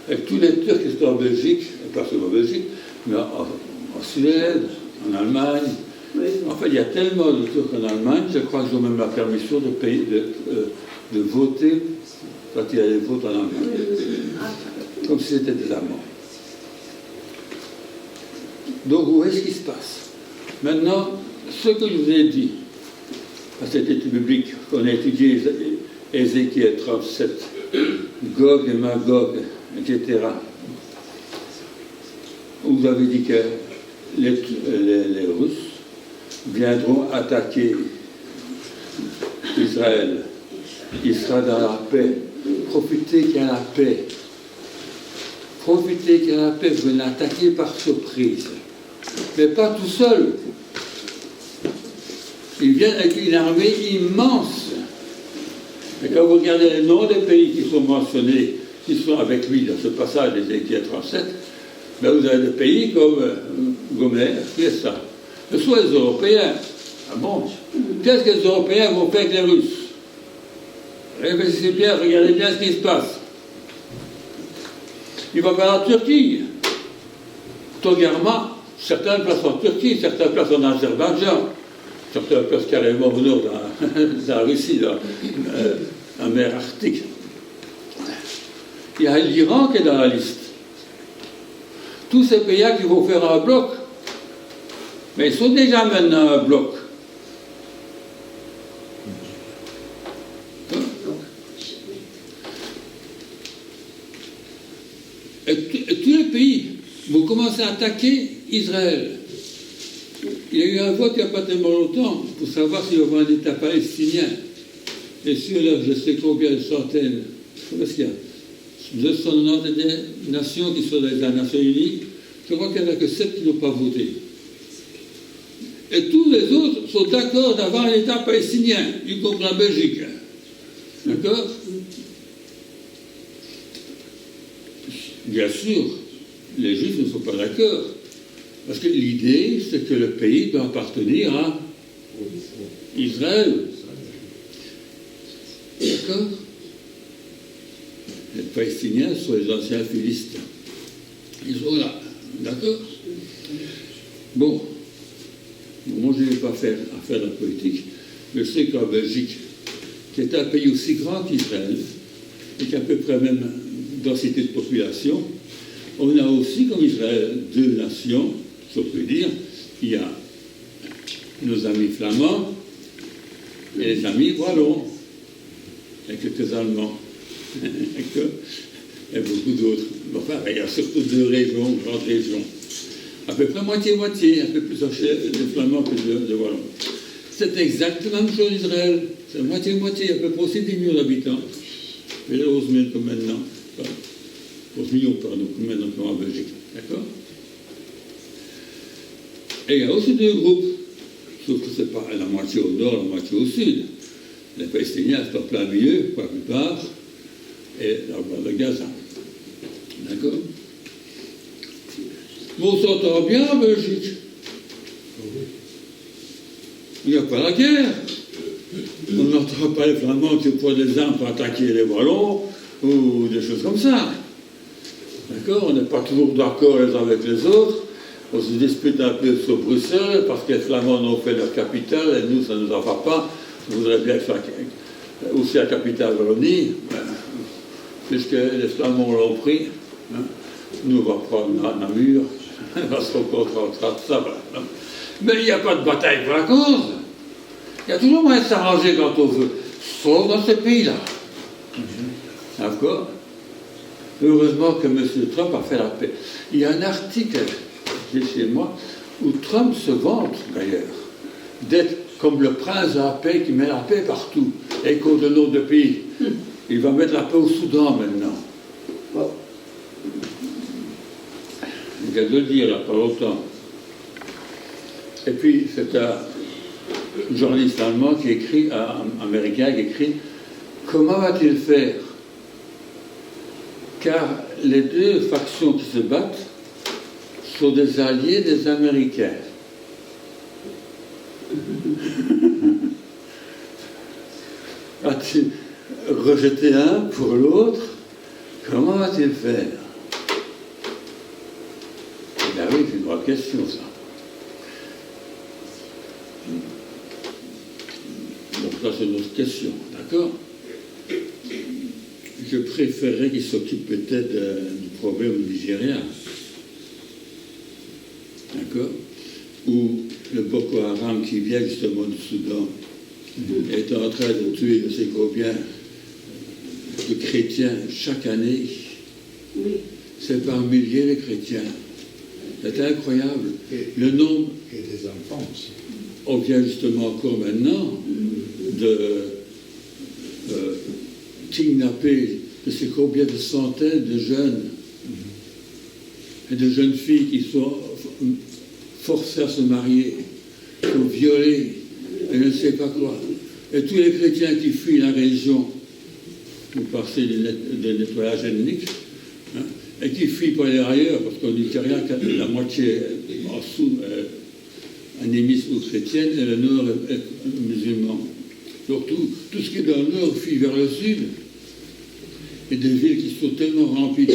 S5: Avec tous les Turcs qui sont en Belgique, pas seulement en Belgique, mais en Suède, en Allemagne.
S2: Oui.
S5: En fait, il y a tellement de Turcs en Allemagne, je crois qu'ils ont même la permission de voter quand il y a des votes en Allemagne. Comme si c'était des Allemands. Donc, où est-ce qu'il se passe? Maintenant, ce que je vous ai dit, à cette étude biblique qu'on a étudié, Ézéchiel 37, Gog et Magog, etc., vous avez dit que les Russes viendront attaquer Israël. Il sera dans la paix. Profitez qu'il y a la paix. Profitez qu'il y a la paix. Vous venez l'attaquer par surprise. Mais pas tout seul. Il vient avec une armée immense. Et quand vous regardez les noms des pays qui sont mentionnés, qui sont avec lui dans ce passage d'Ézéchiel 37, ben vous avez des pays comme Gomer, qui est ça? Ce sont les Européens. Ah bon? Qu'est-ce que les Européens vont faire avec les Russes? Réfléchissez bien, regardez bien ce qui se passe. Il va vers la Turquie. Togarma, certains placent en Turquie, certains placent en Azerbaïdjan, certains placent carrément au nord, dans la Russie, dans la mer Arctique. Il y a l'Iran qui est dans la liste. Tous ces pays-là qui vont faire un bloc, mais ils sont déjà maintenant un bloc. Et tous les pays vont commencer à attaquer Israël. Il y a eu un vote il n'y a pas tellement longtemps pour savoir s'il y aura un État palestinien. Et sur je sais combien de centaines, combien est-ce qu'il y a 290 nations qui sont dans les Nations Unies, je crois qu'il n'y en a que 7 qui n'ont pas voté. Et tous les autres sont d'accord d'avoir un État palestinien, y compris la Belgique. D'accord? Bien sûr, les Juifs ne sont pas d'accord. Parce que l'idée, c'est que le pays doit appartenir à Israël. D'accord? Les Palestiniens sont les anciens Philistins. Ils sont là. D'accord? Bon. Moi, je ne vais pas faire de la politique, mais je sais qu'en Belgique, qui est un pays aussi grand qu'Israël, et qui a à peu près même densité de population, on a aussi, comme Israël, deux nations, si on peut dire. Il y a nos amis flamands et les amis wallons, et quelques Allemands, et beaucoup d'autres. Enfin, il y a surtout deux régions, grandes régions. À peu près moitié-moitié, un peu plus de flamands que de wallons. C'est exactement la même chose d'Israël. C'est moitié-moitié, à peu près aussi 10 millions d'habitants. Mais là, 11 000 comme maintenant. 11 millions, pardon, comme maintenant comme en Belgique. D'accord? Et il y a aussi deux groupes, sauf que c'est pas la moitié au nord, la moitié au sud. Les Palestiniens sont en plein milieu, pour la plupart, et la bande de Gaza. D'accord? Mais on s'entend bien en Belgique. Il n'y a pas la guerre. On n'entend pas les Flamands qui prennent des armes pour attaquer les Wallons ou des choses comme ça. D'accord? On n'est pas toujours d'accord les uns avec les autres. On se dispute un peu sur Bruxelles parce que les Flamands ont fait leur capitale et nous, ça ne nous en va pas. On voudrait bien faire où c'est la capitale Wallonie, puisque les Flamands l'ont pris, hein, nous on va prendre Namur, on va se rencontrer entre ça, voilà. Mais il n'y a pas de bataille pour la cause. Il y a toujours moyen de s'arranger quand on veut, sauf dans ces pays-là. D'accord? Heureusement que M. Trump a fait la paix. Il y a un article, j'ai chez moi, où Trump se vante, d'ailleurs, d'être comme le prince de la paix qui met la paix partout, et contre le nom de pays. Il va mettre la paix au Soudan maintenant. Il vient de le dire, il n'y a pas longtemps. Et puis, c'est un journaliste allemand qui écrit, américain qui écrit « Comment va-t-il faire ? Car les deux factions qui se battent sont des alliés des Américains. » Va-t-il rejeter un pour l'autre? Comment va-t-il faire? Ben oui, c'est une grande question, ça. Donc ça, c'est une autre question, d'accord? Je préférerais qu'il s'occupe peut-être du problème nigérien, d'accord? Où le Boko Haram qui vient justement du Soudan est en train de tuer je ne sais combien de chrétiens chaque année.
S4: Oui.
S5: C'est par milliers les chrétiens. C'est incroyable. Le nombre...
S6: Et des enfants aussi.
S5: On vient justement encore maintenant de kidnapper je ne sais combien de centaines de jeunes et de jeunes filles qui sont forcées à se marier, qui sont violées, et je ne sais pas quoi. Et tous les chrétiens qui fuient la religion, vous parlez de nettoyage ethnique, hein, et qui fuient pour aller ailleurs, parce qu'en Nigeria, la moitié en dessous animiste ou chrétienne, et le nord est musulman. Donc tout ce qui est dans le nord fuit vers le sud. Et des villes qui sont tellement remplies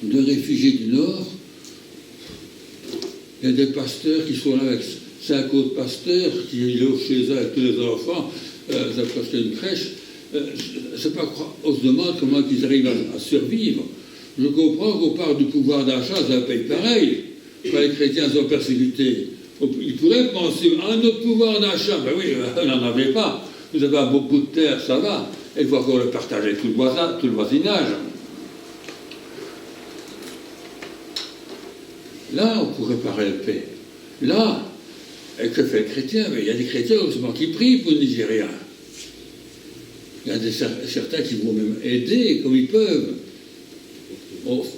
S5: de réfugiés du nord. Il y a des pasteurs qui sont là avec 5 autres pasteurs qui logent chez eux avec tous les enfants, c'est presque une crèche. C'est pas, on se demande comment ils arrivent à survivre. Je comprends qu'on parle du pouvoir d'achat dans un pays pareil, quand les chrétiens sont persécutés. Ils pourraient penser à un autre pouvoir d'achat. Ben oui, on n'en avait pas. Vous avez un beau bout de terre, ça va. Et il faut encore le partager tout le voisinage. Là, on pourrait parler de paix. Là, et que fait le chrétien? Mais il y a des chrétiens heureusement qui prient pour les Nigériens. Il y a certains qui vont même aider comme ils peuvent.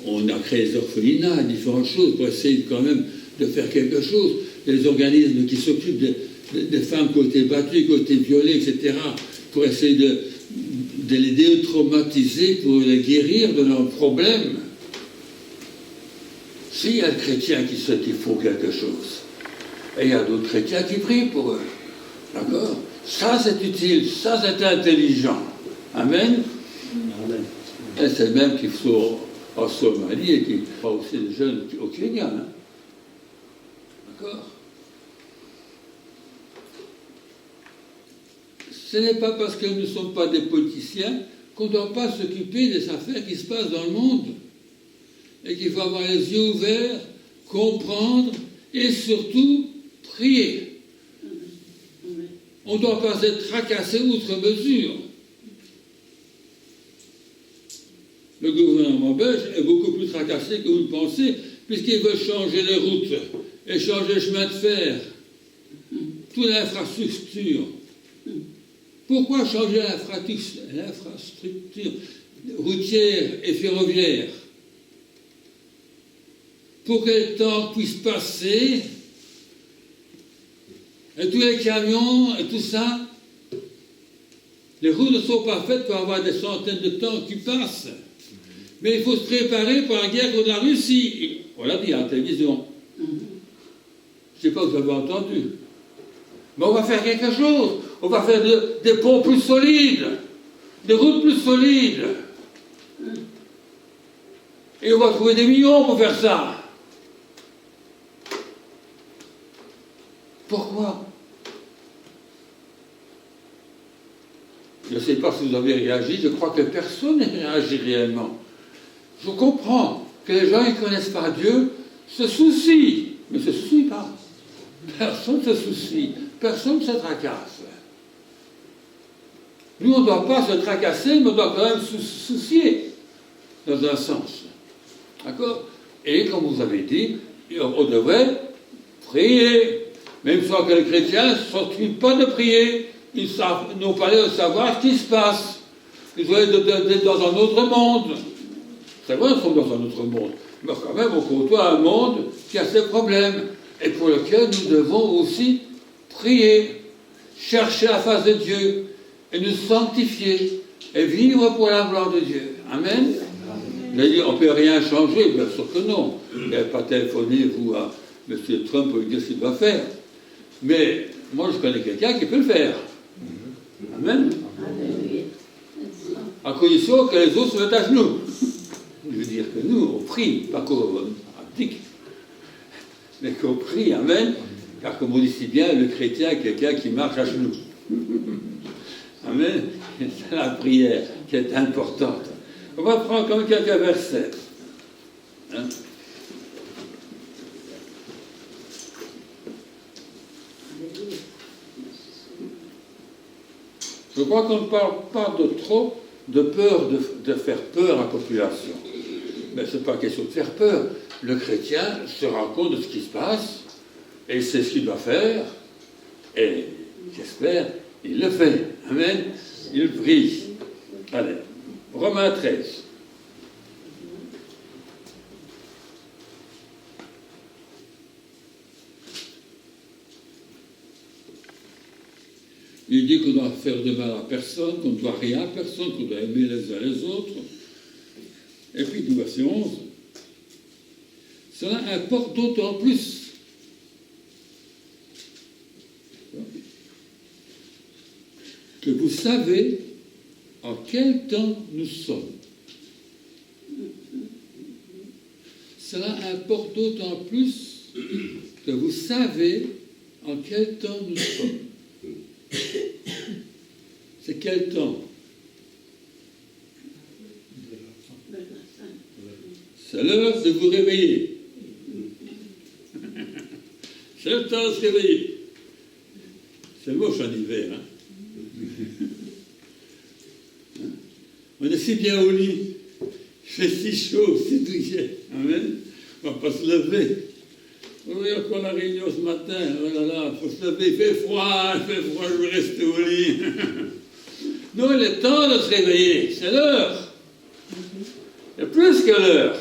S5: On a créé des orphelinats, différentes choses, pour essayer quand même de faire quelque chose. Les organismes qui s'occupent des femmes qui ont été battues, qui ont été violées, etc., pour essayer de les détraumatiser, pour les guérir de leurs problèmes. S'il y a des chrétiens qui font quelque chose, et il y a d'autres chrétiens qui prient pour eux, d'accord? Ça c'est utile, ça c'est intelligent. Amen?
S2: Amen.
S5: Et c'est même qu'il faut en Somalie et qu'il faut aussi des jeunes au Kenya. Hein? D'accord? Ce n'est pas parce que nous ne sommes pas des politiciens qu'on ne doit pas s'occuper des affaires qui se passent dans le monde. Et qu'il faut avoir les yeux ouverts, comprendre et surtout prier. On ne doit pas être tracassé outre mesure. Le gouvernement belge est beaucoup plus tracassé que vous le pensez, puisqu'il veut changer les routes et changer le chemin de fer, toute l'infrastructure. Pourquoi changer l'infrastructure routière et ferroviaire? Pour que le temps puisse passer, et tous les camions et tout ça, les routes ne sont pas faites pour avoir des centaines de temps qui passent. Mais il faut se préparer pour la guerre contre la Russie. On l'a dit à la télévision. Je ne sais pas si vous avez entendu. Mais on va faire quelque chose. On va faire des ponts plus solides, des routes plus solides. Et on va trouver des millions pour faire ça. Pourquoi? Je ne sais pas si vous avez réagi, je crois que personne n'a réagi réellement. Je comprends que les gens qui ne connaissent pas Dieu se soucient, mais ne se soucient pas. Personne ne se soucie, personne ne se tracasse. Nous, on ne doit pas se tracasser, mais on doit quand même se soucier, dans un sens. D'accord? Et comme vous avez dit, on devrait prier. Même si que les chrétiens ne s'occupent pas de prier, ils n'ont pas l'air de savoir ce qui se passe. Ils doivent être dans un autre monde. C'est vrai, ils sont dans un autre monde. Mais quand même, on côtoie un monde qui a ses problèmes et pour lequel nous devons aussi prier, chercher la face de Dieu et nous sanctifier et vivre pour la gloire de Dieu. Amen. On ne peut rien changer, bien sûr que non. Vous n'avez pas téléphoné, vous, à M. Trump pour lui dire ce qu'il doit faire. Mais moi, je connais quelqu'un qui peut le faire. Amen. À condition que les autres se mettent à genoux. Je veux dire que nous, on prie, pas qu'on abdique, mais qu'on prie, amen. Car comme on dit si bien, le chrétien est quelqu'un qui marche à genoux. Amen. C'est la prière qui est importante. On va prendre comme quelques versets. Hein? Je crois qu'on ne parle pas de trop de peur, de faire peur à la population. Mais ce n'est pas question de faire peur. Le chrétien se rend compte de ce qui se passe, et c'est ce qu'il doit faire, et j'espère, il le fait. Amen. Il prie. Allez, Romains 13. Il dit qu'on doit faire de mal à personne, qu'on ne doit rien à personne, qu'on doit aimer les uns les autres. Et puis, verset 11. Cela importe d'autant plus que vous savez en quel temps nous sommes. Cela importe d'autant plus que vous savez en quel temps nous sommes. C'est quel temps? C'est l'heure de vous réveiller. C'est le temps de se réveiller. C'est moche en hiver. Hein? On est si bien au lit. Il fait si chaud, si douillet. Amen. On ne va pas se lever. Oui, encore la réunion ce matin. Oh là là, il faut se lever. Il fait froid, je vais rester au lit. Non, il est temps de se réveiller. C'est l'heure. C'est plus que l'heure.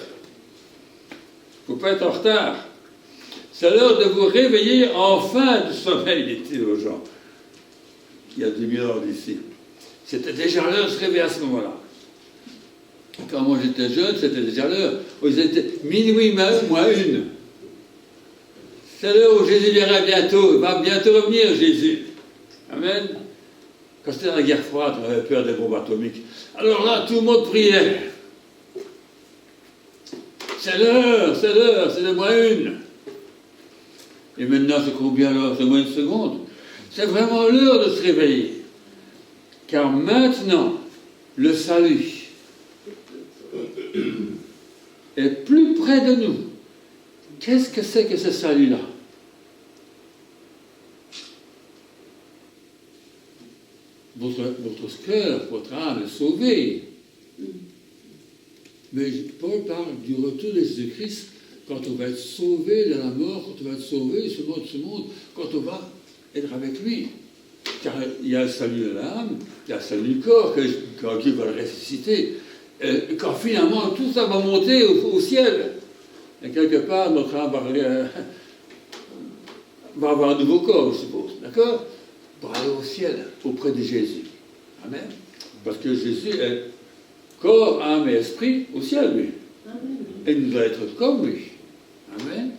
S5: Il ne faut pas être en retard. C'est l'heure de vous réveiller enfin du sommeil, dit-il aux gens. Il y a 2000 ans d'ici. C'était déjà l'heure de se réveiller à ce moment-là. Quand moi j'étais jeune, c'était déjà l'heure. Ils étaient minuit moins une. C'est l'heure où Jésus viendra bientôt. Il va bientôt revenir, Jésus. Amen. Quand c'était la guerre froide, on avait peur des bombes atomiques. Alors là, tout le monde priait. C'est l'heure, c'est le moins une. Et maintenant, c'est combien l'heure? C'est moins une seconde. C'est vraiment l'heure de se réveiller. Car maintenant, le salut est plus près de nous. Qu'est-ce que c'est que ce salut-là? Votre cœur, votre âme est sauvée. Mais Paul parle du retour de Jésus-Christ quand on va être sauvé de la mort, quand on va être sauvé de ce monde, quand on va être avec lui. Car il y a le salut de l'âme, il y a le salut du corps, quand Dieu va le ressusciter. Et quand finalement tout ça va monter au ciel. Et quelque part, notre âme va avoir un nouveau corps, je suppose. D'accord? Pour aller au ciel, auprès de Jésus. Amen. Parce que Jésus est corps, âme et esprit au ciel, lui. Amen. Et il doit être comme lui. Amen.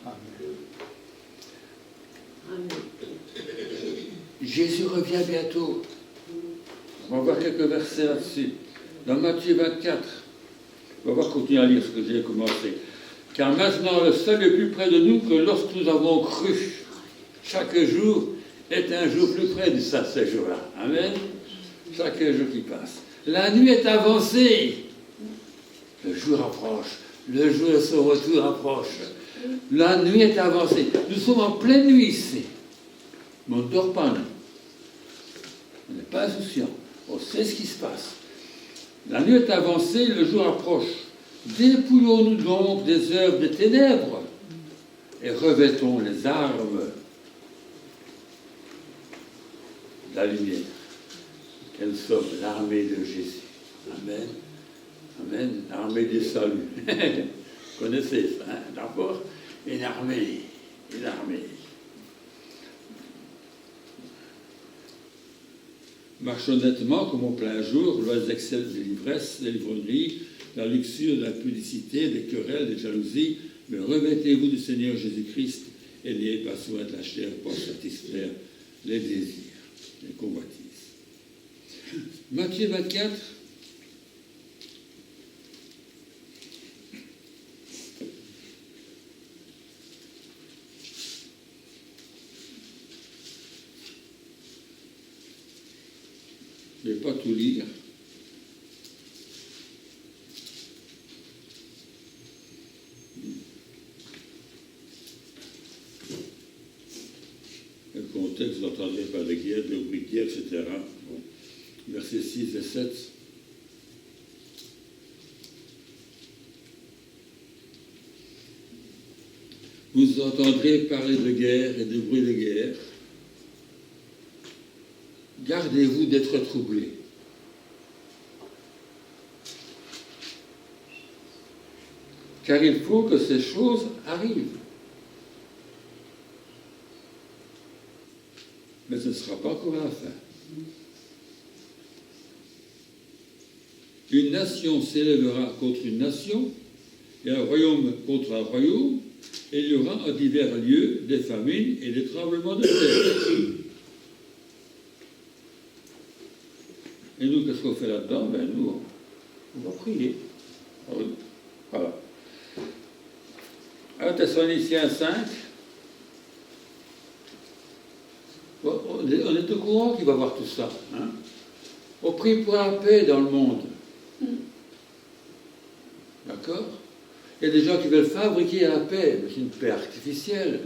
S5: Amen. Jésus revient bientôt. On va voir quelques versets là-dessus. Dans Matthieu 24, on va continuer à lire ce que j'ai commencé. Car maintenant le salut est plus près de nous que lorsque nous avons cru. Chaque jour est un jour plus près de ça, ces jours-là. Amen. chaque jour qui passe. La nuit est avancée. Le jour approche. Le jour de son retour approche. La nuit est avancée. Nous sommes en pleine nuit ici. Mais on ne dort pas, nous. On n'est pas insouciant. On sait ce qui se passe. La nuit est avancée, le jour approche. Dépouillons-nous donc des œuvres des ténèbres et revêtons les armes de la lumière. Et nous sommes l'armée de Jésus. Amen. Amen. L'armée du salut. Vous connaissez ça, hein? D'abord, une armée. Une armée. Marche honnêtement comme au plein jour, loin des excès de l'ivresse, de l'ivrognerie, de la luxure, de la pudicité, des querelles, des jalousies, mais revêtez-vous du Seigneur Jésus-Christ et n'ayez pas soin de la chair pour satisfaire les désirs, les convoitises. Matthieu 24. Je ne vais pas tout lire. Le contexte, vous entendrez pas de guerre, de bruit de guerre, etc. Bon. Versets 6 et 7. Vous entendrez parler de guerre et de bruit de guerre. Gardez-vous d'être troublés. Car il faut que ces choses arrivent. Mais ce ne sera pas encore la fin. Une nation s'élèvera contre une nation, et un royaume contre un royaume, et il y aura en divers lieux des famines et des tremblements de terre. Et nous, qu'est-ce qu'on fait là-dedans? Ben, nous, on va prier. Voilà. 1 Thessaloniciens 5. On est au courant qu'il va voir tout ça. Hein? On prie pour la paix dans le monde. D'accord? Il y a des gens qui veulent fabriquer la paix, mais c'est une paix artificielle,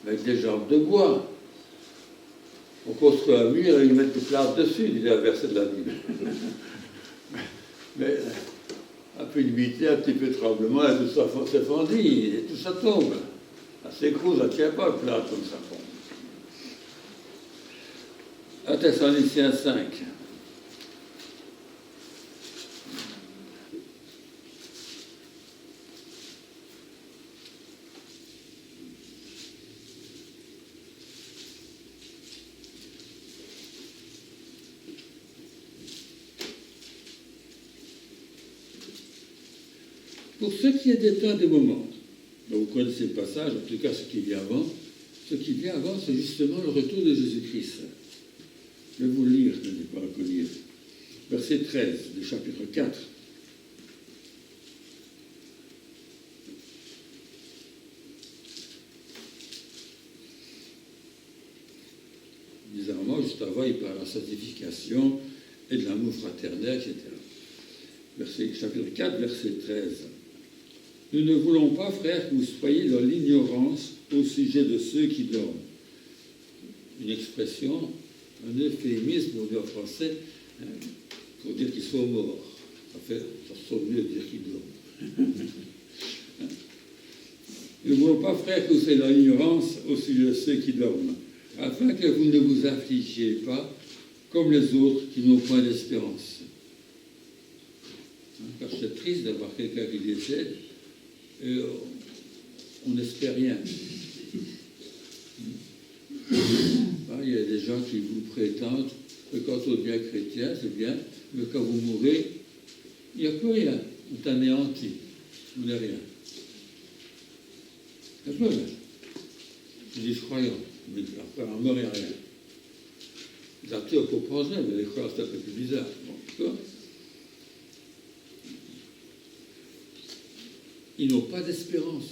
S5: avec des jambes de bois. On construit un mur et ils mettent des plates dessus, dit un verset de la Bible. Mais un peu d'humidité, un petit peu de tremblement, et tout ça s'effondit, et tout ça tombe. Ça s'écroule, ça ne tient pas le plat comme ça tombe. 1 Thessaloniciens 5. Pour ce qui est des temps des moments, donc vous connaissez le passage, en tout cas ce qui vient avant, c'est justement le retour de Jésus-Christ. Je vais vous le lire, je n'ai pas à lire. Verset 13 du chapitre 4. Bizarrement, juste avant, il parle de la sanctification et de l'amour fraternel, etc. Chapitre 4, verset 13. Nous ne voulons pas, frères, que vous soyez dans l'ignorance au sujet de ceux qui dorment. Une expression, un euphémisme, on dit en français, pour dire qu'ils sont morts. Ça sonne mieux de dire qu'ils dorment. Nous ne voulons pas, frères, que vous soyez dans l'ignorance au sujet de ceux qui dorment, afin que vous ne vous affligiez pas comme les autres qui n'ont point d'espérance. Car c'est triste d'avoir quelqu'un qui décède et on n'espère rien. Il y a des gens qui vous prétendent que quand on devient chrétien, c'est bien, mais quand vous mourrez, il n'y a plus rien. On est anéanti. Vous n'avez rien. Il n'y a plus rien. Ils disent croyants, mais après la mort, il n'y a rien. Les athées, on comprendrait, mais les croyants, c'est un peu plus bizarre. Bon, ils n'ont pas d'espérance.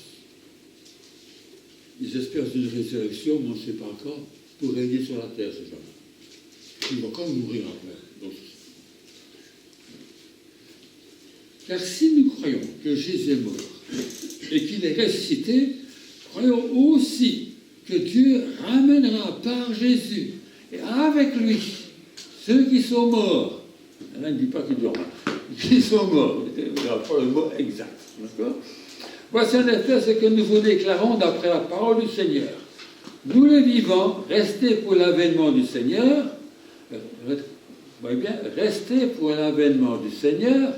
S5: Ils espèrent une résurrection, mais on ne sait pas encore, pour régner sur la terre, ces gens-là. il va quand même mourir après. Donc, car si nous croyons que Jésus est mort et qu'il est ressuscité, croyons aussi que Dieu ramènera par Jésus et avec lui ceux qui sont morts. Là, il ne dit pas qu'ils dorment, qui sont morts. Il n'y a pas le mot exact. D'accord ? Voici en effet ce que nous vous déclarons d'après la parole du Seigneur. Nous les vivants, restez pour l'avènement du Seigneur. Voyez bien, restez pour l'avènement du Seigneur.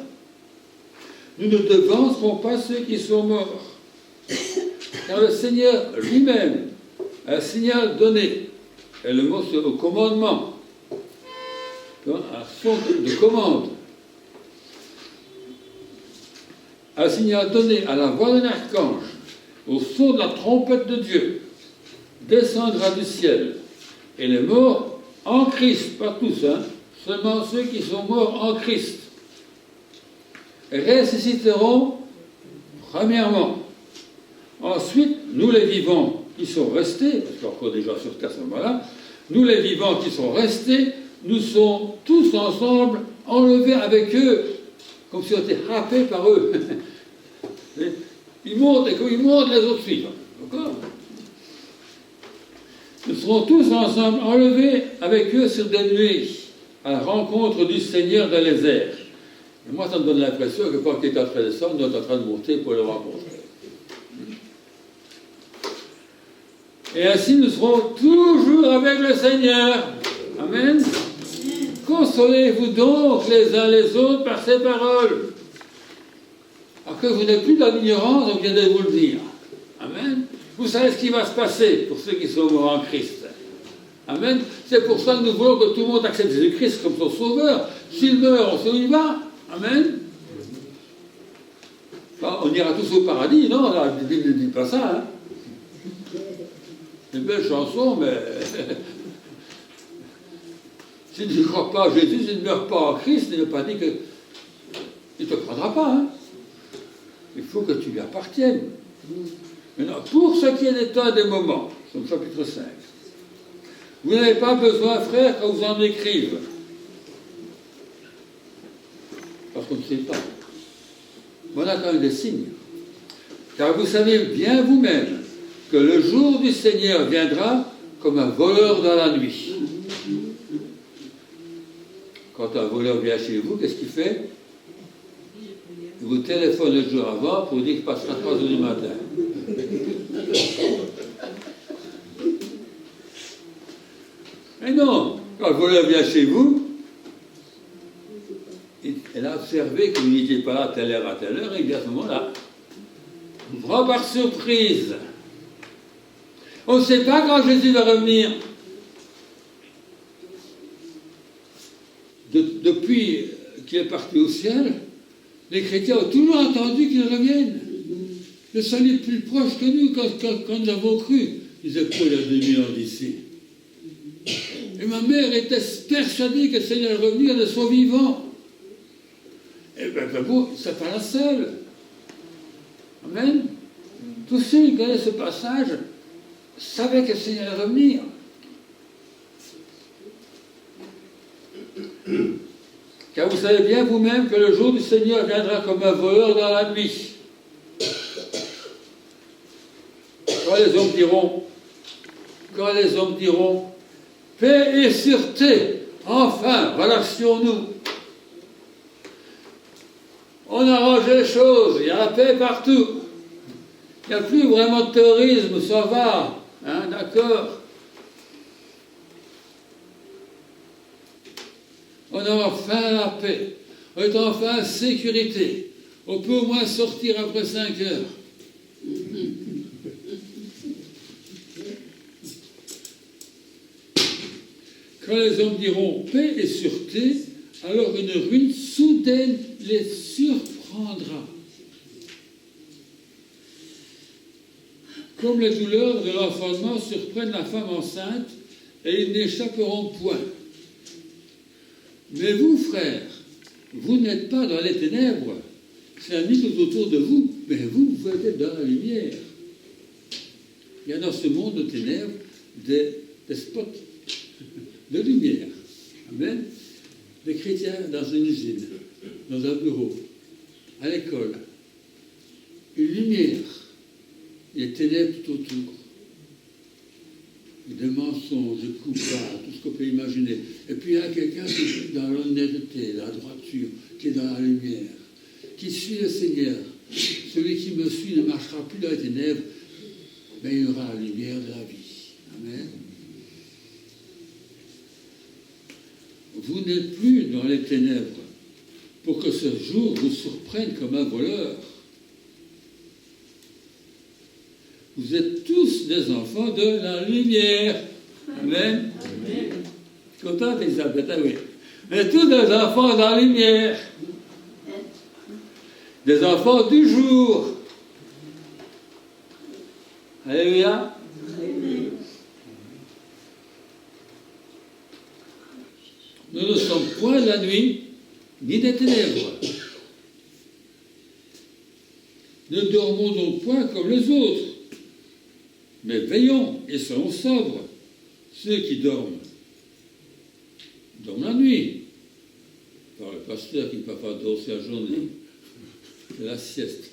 S5: Nous ne devancerons pas ceux qui sont morts. Car le Seigneur lui-même a un signal donné. Et le mot c'est au commandement. Un son de commande. Un signal donné à la voix d'un archange, au son de la trompette de Dieu, descendra du ciel. Et les morts en Christ, pas tous, seulement ceux qui sont morts en Christ, ressusciteront premièrement. Ensuite, nous les vivants qui sont restés, parce qu'il y a encore des gens sur terre à ce moment-là, nous les vivants qui sont restés, nous sommes tous ensemble enlevés avec eux, comme si on était happés par eux. Ils montent et quand ils montent, les autres suivent. D'accord ? Nous serons tous ensemble enlevés avec eux sur des nuées, à la rencontre du Seigneur dans les airs. Et moi, ça me donne l'impression que quand il est en train de descendre, nous sommes en train de monter pour le rencontrer. Et ainsi, nous serons toujours avec le Seigneur. Amen. Consolez-vous donc les uns les autres par ces paroles. Alors que vous n'êtes plus dans l'ignorance, on vient de vous le dire. Amen. Vous savez ce qui va se passer pour ceux qui sont morts en Christ. Amen. C'est pour ça que nous voulons que tout le monde accepte Jésus-Christ comme son sauveur. S'il meurt, on sait où il va. Amen. Enfin, on ira tous au paradis, non? La Bible ne dit pas ça. C'est une belle chanson, mais si tu ne crois pas à Jésus, si tu ne meurs pas en Christ, il ne veut pas dire qu'il ne te prendra pas. Il faut que tu lui appartiennes. Maintenant, pour ce qui est des temps et des moments, c'est le chapitre 5, vous n'avez pas besoin, frère, qu'on vous en écrive. Parce qu'on ne sait pas. Mais on a quand même des signes. Car vous savez bien vous-même que le jour du Seigneur viendra comme un voleur dans la nuit. Quand un voleur vient chez vous, qu'est-ce qu'il fait? Il vous téléphone le jour avant pour dire qu'il passera 3 heures du matin. Mais non, quand le voleur vient chez vous, elle a observé que vous n'étiez pas là à telle heure, et il vient à ce moment-là. Vous prend par surprise. On ne sait pas quand Jésus va revenir. Depuis qu'il est parti au ciel, les chrétiens ont toujours attendu qu'il revienne. Le salut est plus proche que nous quand nous avons cru. Ils disaient quoi il y a 2000 ans d'ici? Et ma mère était persuadée que le Seigneur allait revenir de son vivant. Et bien, bon, c'est pas la seule. Amen. Tous ceux qui connaissent ce passage savaient que le Seigneur allait revenir. Car vous savez bien vous-même que le jour du Seigneur viendra comme un voleur dans la nuit. Quand les hommes diront, paix et sûreté, enfin, relâchions-nous. On arrange les choses, il y a la paix partout. Il n'y a plus vraiment de terrorisme, ça va, d'accord. On a enfin la paix, on est enfin en sécurité. On peut au moins sortir après 5 heures. Quand les hommes diront paix et sûreté, alors une ruine soudaine les surprendra. Comme les douleurs de l'enfantement surprennent la femme enceinte, et ils n'échapperont point. Mais vous, frères, vous n'êtes pas dans les ténèbres. C'est un mythe tout autour de vous, mais vous êtes dans la lumière. Il y a dans ce monde de ténèbres des spots de lumière. Amen. Les chrétiens dans une usine, dans un bureau, à l'école, une lumière, les ténèbres tout autour, des mensonges, des coupables, tout ce qu'on peut imaginer. Et puis il y a quelqu'un qui est dans l'honnêteté, la droiture, qui est dans la lumière, qui suit le Seigneur. Celui qui me suit ne marchera plus dans les ténèbres, mais il y aura la lumière de la vie. Amen. Vous n'êtes plus dans les ténèbres pour que ce jour vous surprenne comme un voleur. Vous êtes tous des enfants de la lumière. Amen. Amen. Contente, Elisabeth, ah oui. Vous êtes tous des enfants de la lumière. Des enfants du jour. Alléluia. Nous ne sommes point de la nuit, ni des ténèbres. Ne dormons donc point comme les autres, mais veillons et soyons sobres. Ceux qui dorment la nuit. Par le pasteur qui ne peut pas dormir la journée. C'est la sieste.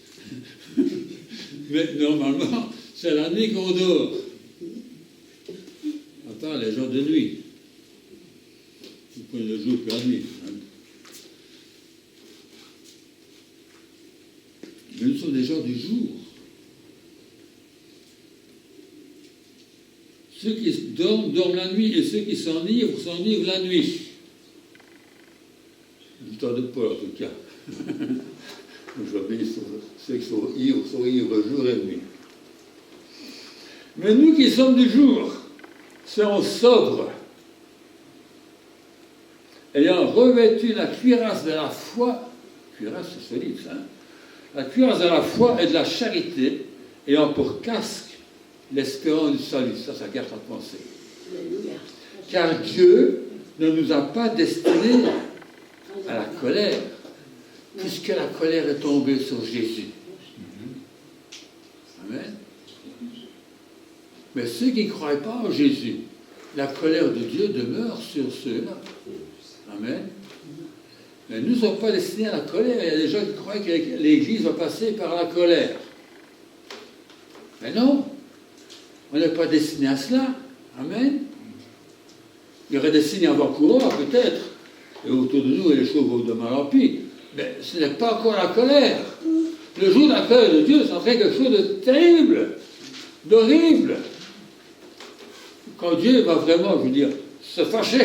S5: Mais normalement, c'est la nuit qu'on dort. À part les gens de nuit. Vous prenez le jour que la nuit. Hein. Mais nous sommes des gens du jour. Ceux qui dorment la nuit, et ceux qui s'enivrent la nuit. Du temps de Paul, en tout cas. Aujourd'hui, ceux qui sont ivres jour et nuit. Mais nous qui sommes du jour, serons sobres, ayant revêtu la cuirasse de la foi, cuirasse c'est solide ça, hein? La cuirasse de la foi et de la charité, ayant pour casque l'espérance du salut. Ça garde à penser. Car Dieu ne nous a pas destinés à la colère, puisque la colère est tombée sur Jésus. Amen. Mais ceux qui ne croient pas en Jésus, la colère de Dieu demeure sur ceux-là. Amen. Mais nous ne sommes pas destinés à la colère. Il y a des gens qui croient que l'Église va passer par la colère. Mais non, on n'est pas destiné à cela. Amen. Il y aurait des signes avant-coureurs, peut-être. Et autour de nous, il y a les choses vont de mal en pis. Mais ce n'est pas encore la colère. Le jour de la colère de Dieu, ça serait quelque chose de terrible, d'horrible. Quand Dieu va vraiment, je veux dire, se fâcher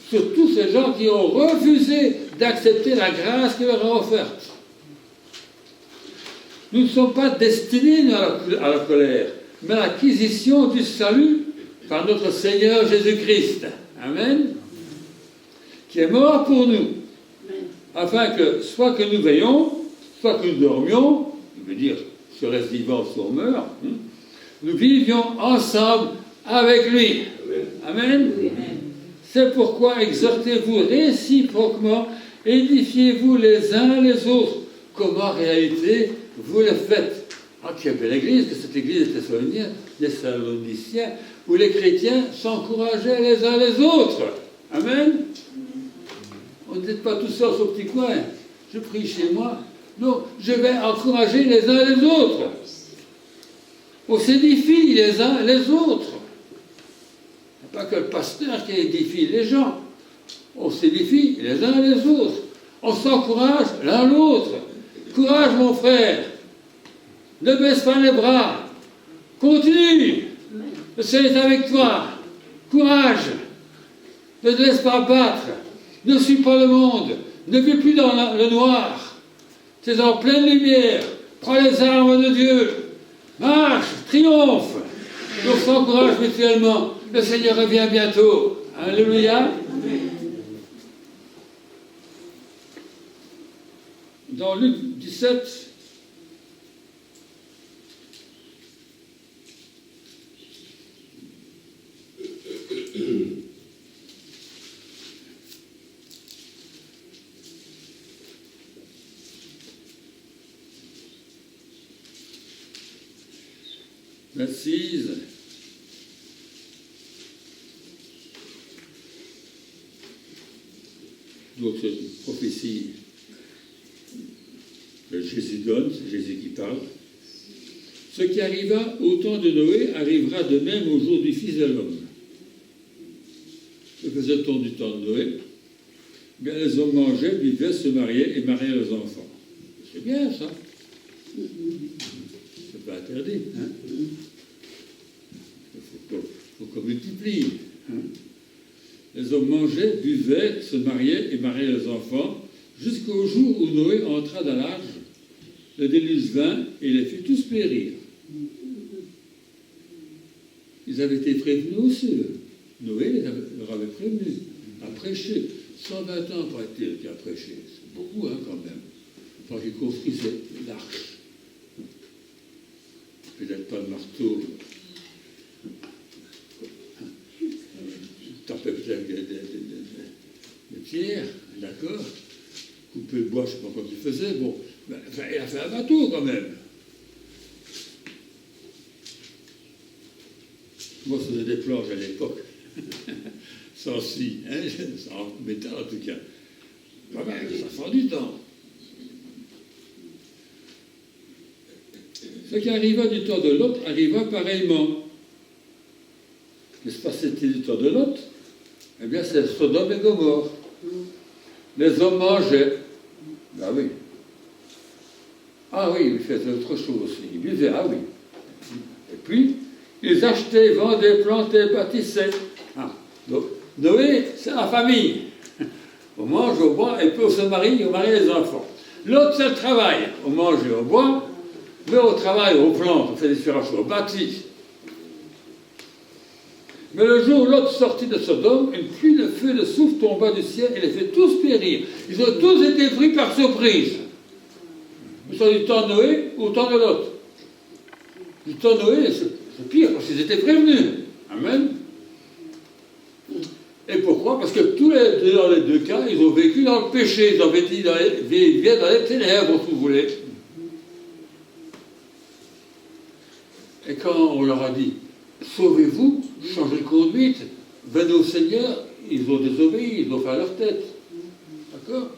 S5: sur tous ces gens qui ont refusé d'accepter la grâce qu'il leur a offerte. Nous ne sommes pas destinés à la colère, mais à l'acquisition du salut par notre Seigneur Jésus-Christ. Amen. Qui est mort pour nous, afin que, soit que nous veillons, soit que nous dormions, je veux dire, si on reste vivant, soit on meurt, nous vivions ensemble avec lui. Amen. Amen. C'est pourquoi exhortez-vous réciproquement, édifiez-vous les uns les autres, comme en réalité vous le faites. Ah, quelle belle église, que cette église des Thessaloniciens, où les chrétiens s'encourageaient les uns les autres. Amen. On n'est pas tout seul au petit coin. Je prie chez moi. Non, je vais encourager les uns les autres. On s'édifie les uns les autres. Il n'y a pas que le pasteur qui édifie les gens. On s'édifie les uns les autres. On s'encourage l'un l'autre. Courage, mon frère. Ne baisse pas les bras. Continue. Le Seigneur est avec toi. Courage. Ne te laisse pas battre. Ne suis pas le monde. Ne vis plus dans le noir. Tu es en pleine lumière. Prends les armes de Dieu. Marche, triomphe. On s'encourage mutuellement. Le Seigneur revient bientôt. Alléluia. Dans Luc 17, Assise. Donc c'est une prophétie que Jésus donne, c'est Jésus qui parle. Ce qui arriva au temps de Noé arrivera de même au jour du Fils de l'homme. Que faisait-on du temps de Noé? Bien, les hommes mangeaient, buvaient, se mariaient et mariaient leurs enfants. C'est bien ça. C'est pas interdit. Hein? Il faut qu'on multiplie. Hein? Les hommes mangeaient, buvaient, se mariaient et mariaient leurs enfants jusqu'au jour où Noé entra dans l'arche. Le déluge vint et les fit tous périr. Ils avaient été prévenus aussi. Noé leur avait prévenu à prêcher. 120 ans pour être été à prêcher. C'est beaucoup, hein, quand même. Quand il construisait l'arche. Peut-être pas le marteau. Tapait peut-être des pierres, d'accord. Couper le bois, je ne sais pas quoi il faisait. Bon, ben, enfin, il a fait un bateau quand même. Moi, je faisais des planches à l'époque. Sans scie, hein, sans métal en tout cas. Ben, ça prend du temps. Ce qui arriva du temps de Lot arriva pareillement. Qu'est-ce qui se passait-il du temps de Lot? Eh bien, c'est Sodome et Gomorrhe. Les hommes mangeaient. Ben oui. Ah oui, ils faisaient autre chose aussi. Ils buvaient, ah oui. Et puis, ils achetaient, vendaient, plantaient, bâtissaient. Ah, donc, Noé, c'est la famille. On mange, on boit, et puis on se marie, on marie les enfants. L'autre, c'est le travail. On mange et on boit, mais au travail, on plante, on fait différentes choses, on bâtit. Mais le jour où Lot sortit de Sodome, une pluie de feu de soufre tomba du ciel et les fait tous périr. Ils ont tous été pris par surprise. Ils sont du temps de Noé ou au temps de Lot. Du temps de Noé, c'est pire, parce qu'ils étaient prévenus. Amen. Et pourquoi? Parce que dans les deux cas, ils ont vécu dans le péché, ils ont vécu dans les ténèbres, si vous voulez. Et quand on leur a dit, sauvez-vous, changez de conduite, venez au Seigneur, ils ont désobéi, ils ont fait à leur tête. D'accord?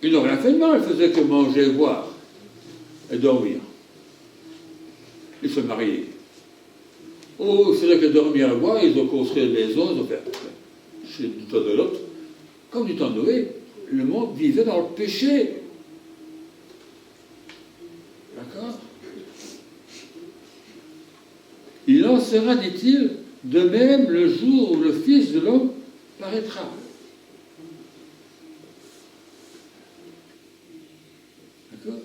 S5: Ils n'ont rien fait de mal, ils faisaient que manger, boire et dormir. Ils se mariaient. Oh, c'est vrai que dormir et boire, ils ont construit une maison, ils ont fait. C'est du temps de l'autre. Comme du temps de Noé, le monde vivait dans le péché. D'accord? Il en sera, dit-il, de même le jour où le Fils de l'homme paraîtra. D'accord?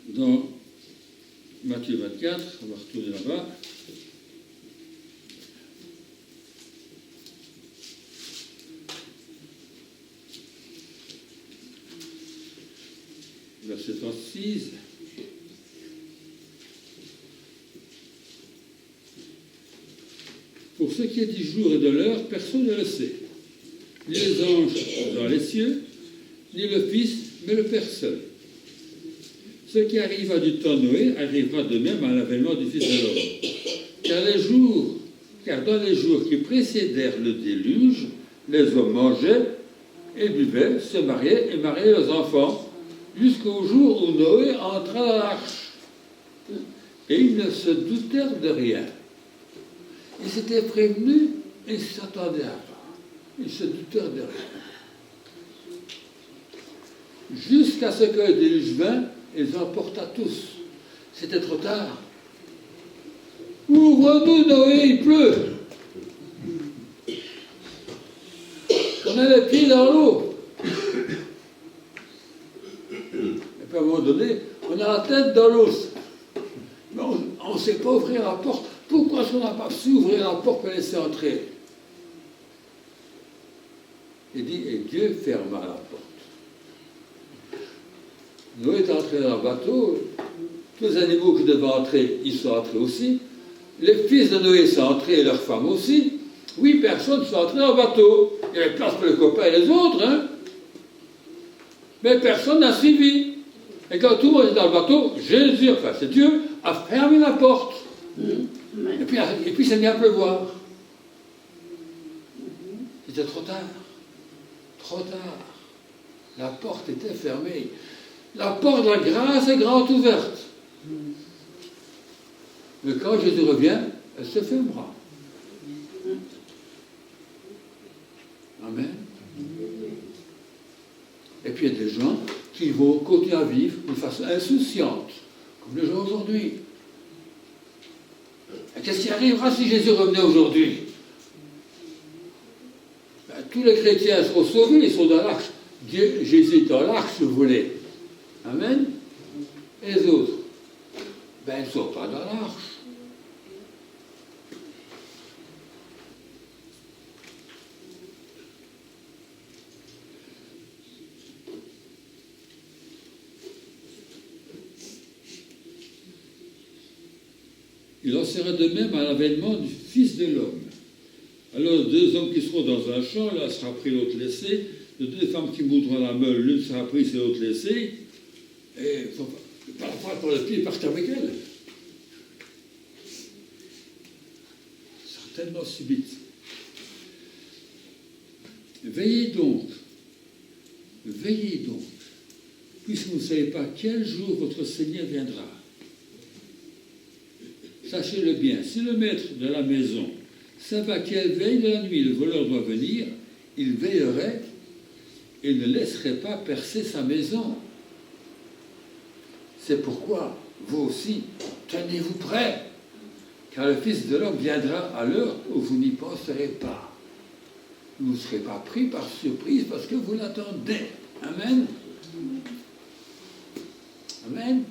S5: Dans Matthieu 24, on va retourner là-bas. Verset 36. Pour ce qui est du jour et de l'heure, personne ne le sait. Ni les anges dans les cieux, ni le Fils, mais le Père seul. Ce qui arriva du temps de Noé arrivera de même à l'avènement du Fils de l'homme. Car dans les jours qui précédèrent le déluge, les hommes mangeaient et buvaient, se mariaient et mariaient leurs enfants, jusqu'au jour où Noé entra dans l'arche. Et ils ne se doutèrent de rien. Ils s'étaient prévenus et ils ne s'attendaient à pas. Ils se doutèrent de rien. Jusqu'à ce que le déluge vint, et les emporta tous. C'était trop tard. Ouvre-nous, Noé, il pleut. On a les pieds dans l'eau. Et puis à un moment donné, on a la tête dans l'eau. Mais on ne sait pas ouvrir la porte. Pourquoi est-ce qu'on n'a pas su ouvrir la porte pour laisser entrer? Il dit, et Dieu ferma la porte. Noé est entré dans le bateau, tous les animaux qui devaient entrer, ils sont entrés aussi. Les fils de Noé sont entrés et leurs femmes aussi. 8 personnes sont entrées dans le bateau. Il y avait place pour les copains et les autres, hein. Mais personne n'a suivi. Et quand tout le monde est dans le bateau, Jésus, enfin c'est Dieu, a fermé la porte. Et puis c'est mis à pleuvoir. C'était trop tard. Trop tard. La porte était fermée. La porte de la grâce est grande ouverte. Mais quand Jésus revient, elle se fermera. Amen. Et puis il y a des gens qui vont continuer à vivre de façon insouciante, comme les gens aujourd'hui. Et qu'est-ce qui arrivera si Jésus revenait aujourd'hui? Ben, tous les chrétiens seront sauvés, ils sont dans l'arche. Jésus est dans l'arche, si vous voulez. Amen. Et les autres? Ben, ils ne sont pas dans l'arche. Il en sera de même à l'avènement du Fils de l'homme. Alors, deux hommes qui seront dans un champ, l'un sera pris, l'autre laissé. De deux femmes qui moudront la meule, l'une sera prise et l'autre laissée. Et par la fois, par le pied, partent avec elle. Certainement subite. Veillez donc, puisque vous ne savez pas quel jour votre Seigneur viendra. Sachez-le bien, si le maître de la maison savait à quelle veille de la nuit le voleur doit venir, il veillerait et ne laisserait pas percer sa maison. C'est pourquoi, vous aussi, tenez-vous prêts, car le Fils de l'homme viendra à l'heure où vous n'y penserez pas. Vous ne serez pas pris par surprise parce que vous l'attendez. Amen. Amen.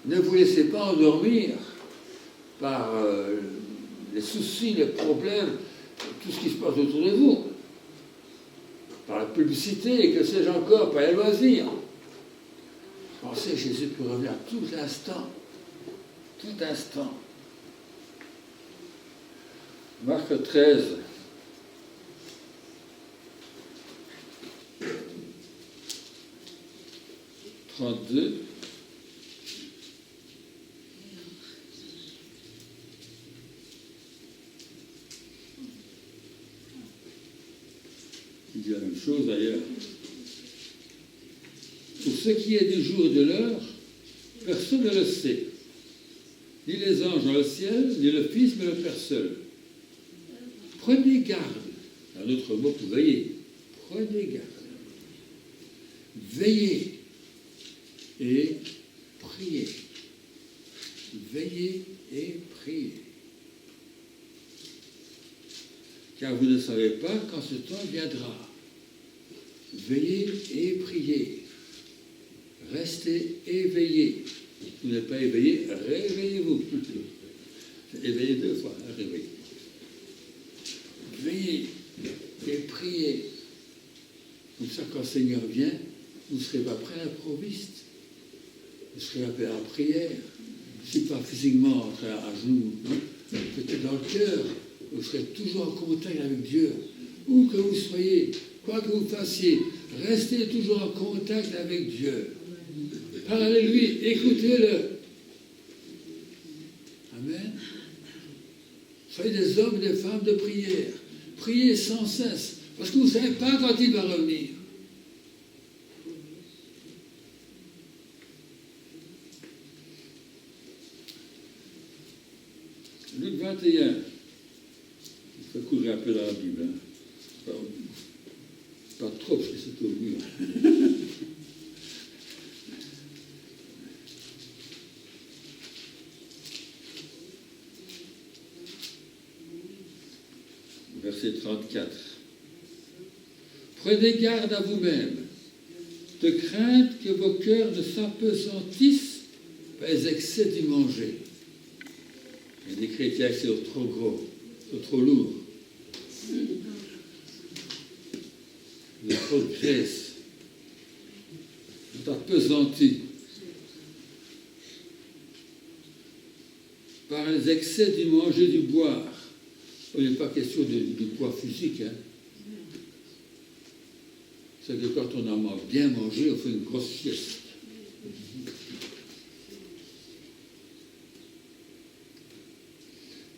S5: Ne vous laissez pas endormir par les soucis, les problèmes, tout ce qui se passe autour de vous. Par la publicité, que sais-je encore, par les loisirs. Pensez que Jésus peut revenir tout instant. Tout instant. Marc 13. « 32. Il dit la même chose d'ailleurs. Pour ce qui est du jour et de l'heure, personne ne le sait. Ni les anges dans le ciel, ni le Fils, mais le Père seul. Prenez garde. Un autre mot pour veiller. Prenez garde. Veillez et priez. Veillez et priez. Car vous ne savez pas quand ce temps viendra. Veillez et priez. Restez éveillés. Si vous n'êtes pas éveillé, réveillez-vous. Éveillez deux fois, hein, réveillez. Veillez et priez. Comme ça, quand le Seigneur vient, vous ne serez pas prêts à l'improviste. Vous serez appelés à la prière. Si pas physiquement, à genoux, peut-être dans le cœur. Vous serez toujours en contact avec Dieu. Où que vous soyez, quoi que vous fassiez, restez toujours en contact avec Dieu. Parlez-lui, écoutez-le. Amen. Soyez des hommes et des femmes de prière. Priez sans cesse, parce que vous ne savez pas quand il va revenir. Luc 21. Je vais courir un peu dans la Bible. Hein. Pas trop, parce que c'est au mur. Verset 34. Prenez garde à vous-même, de crainte que vos cœurs ne s'apesantissent par les excès du manger. Il y a des chrétiens qui sont trop gros, sont trop lourds. Il y a trop de graisse. Tout appesanti. Par les excès du manger et du boire. Il n'est pas question du poids physique. Hein. C'est que quand on a bien mangé, on fait une grosse sieste.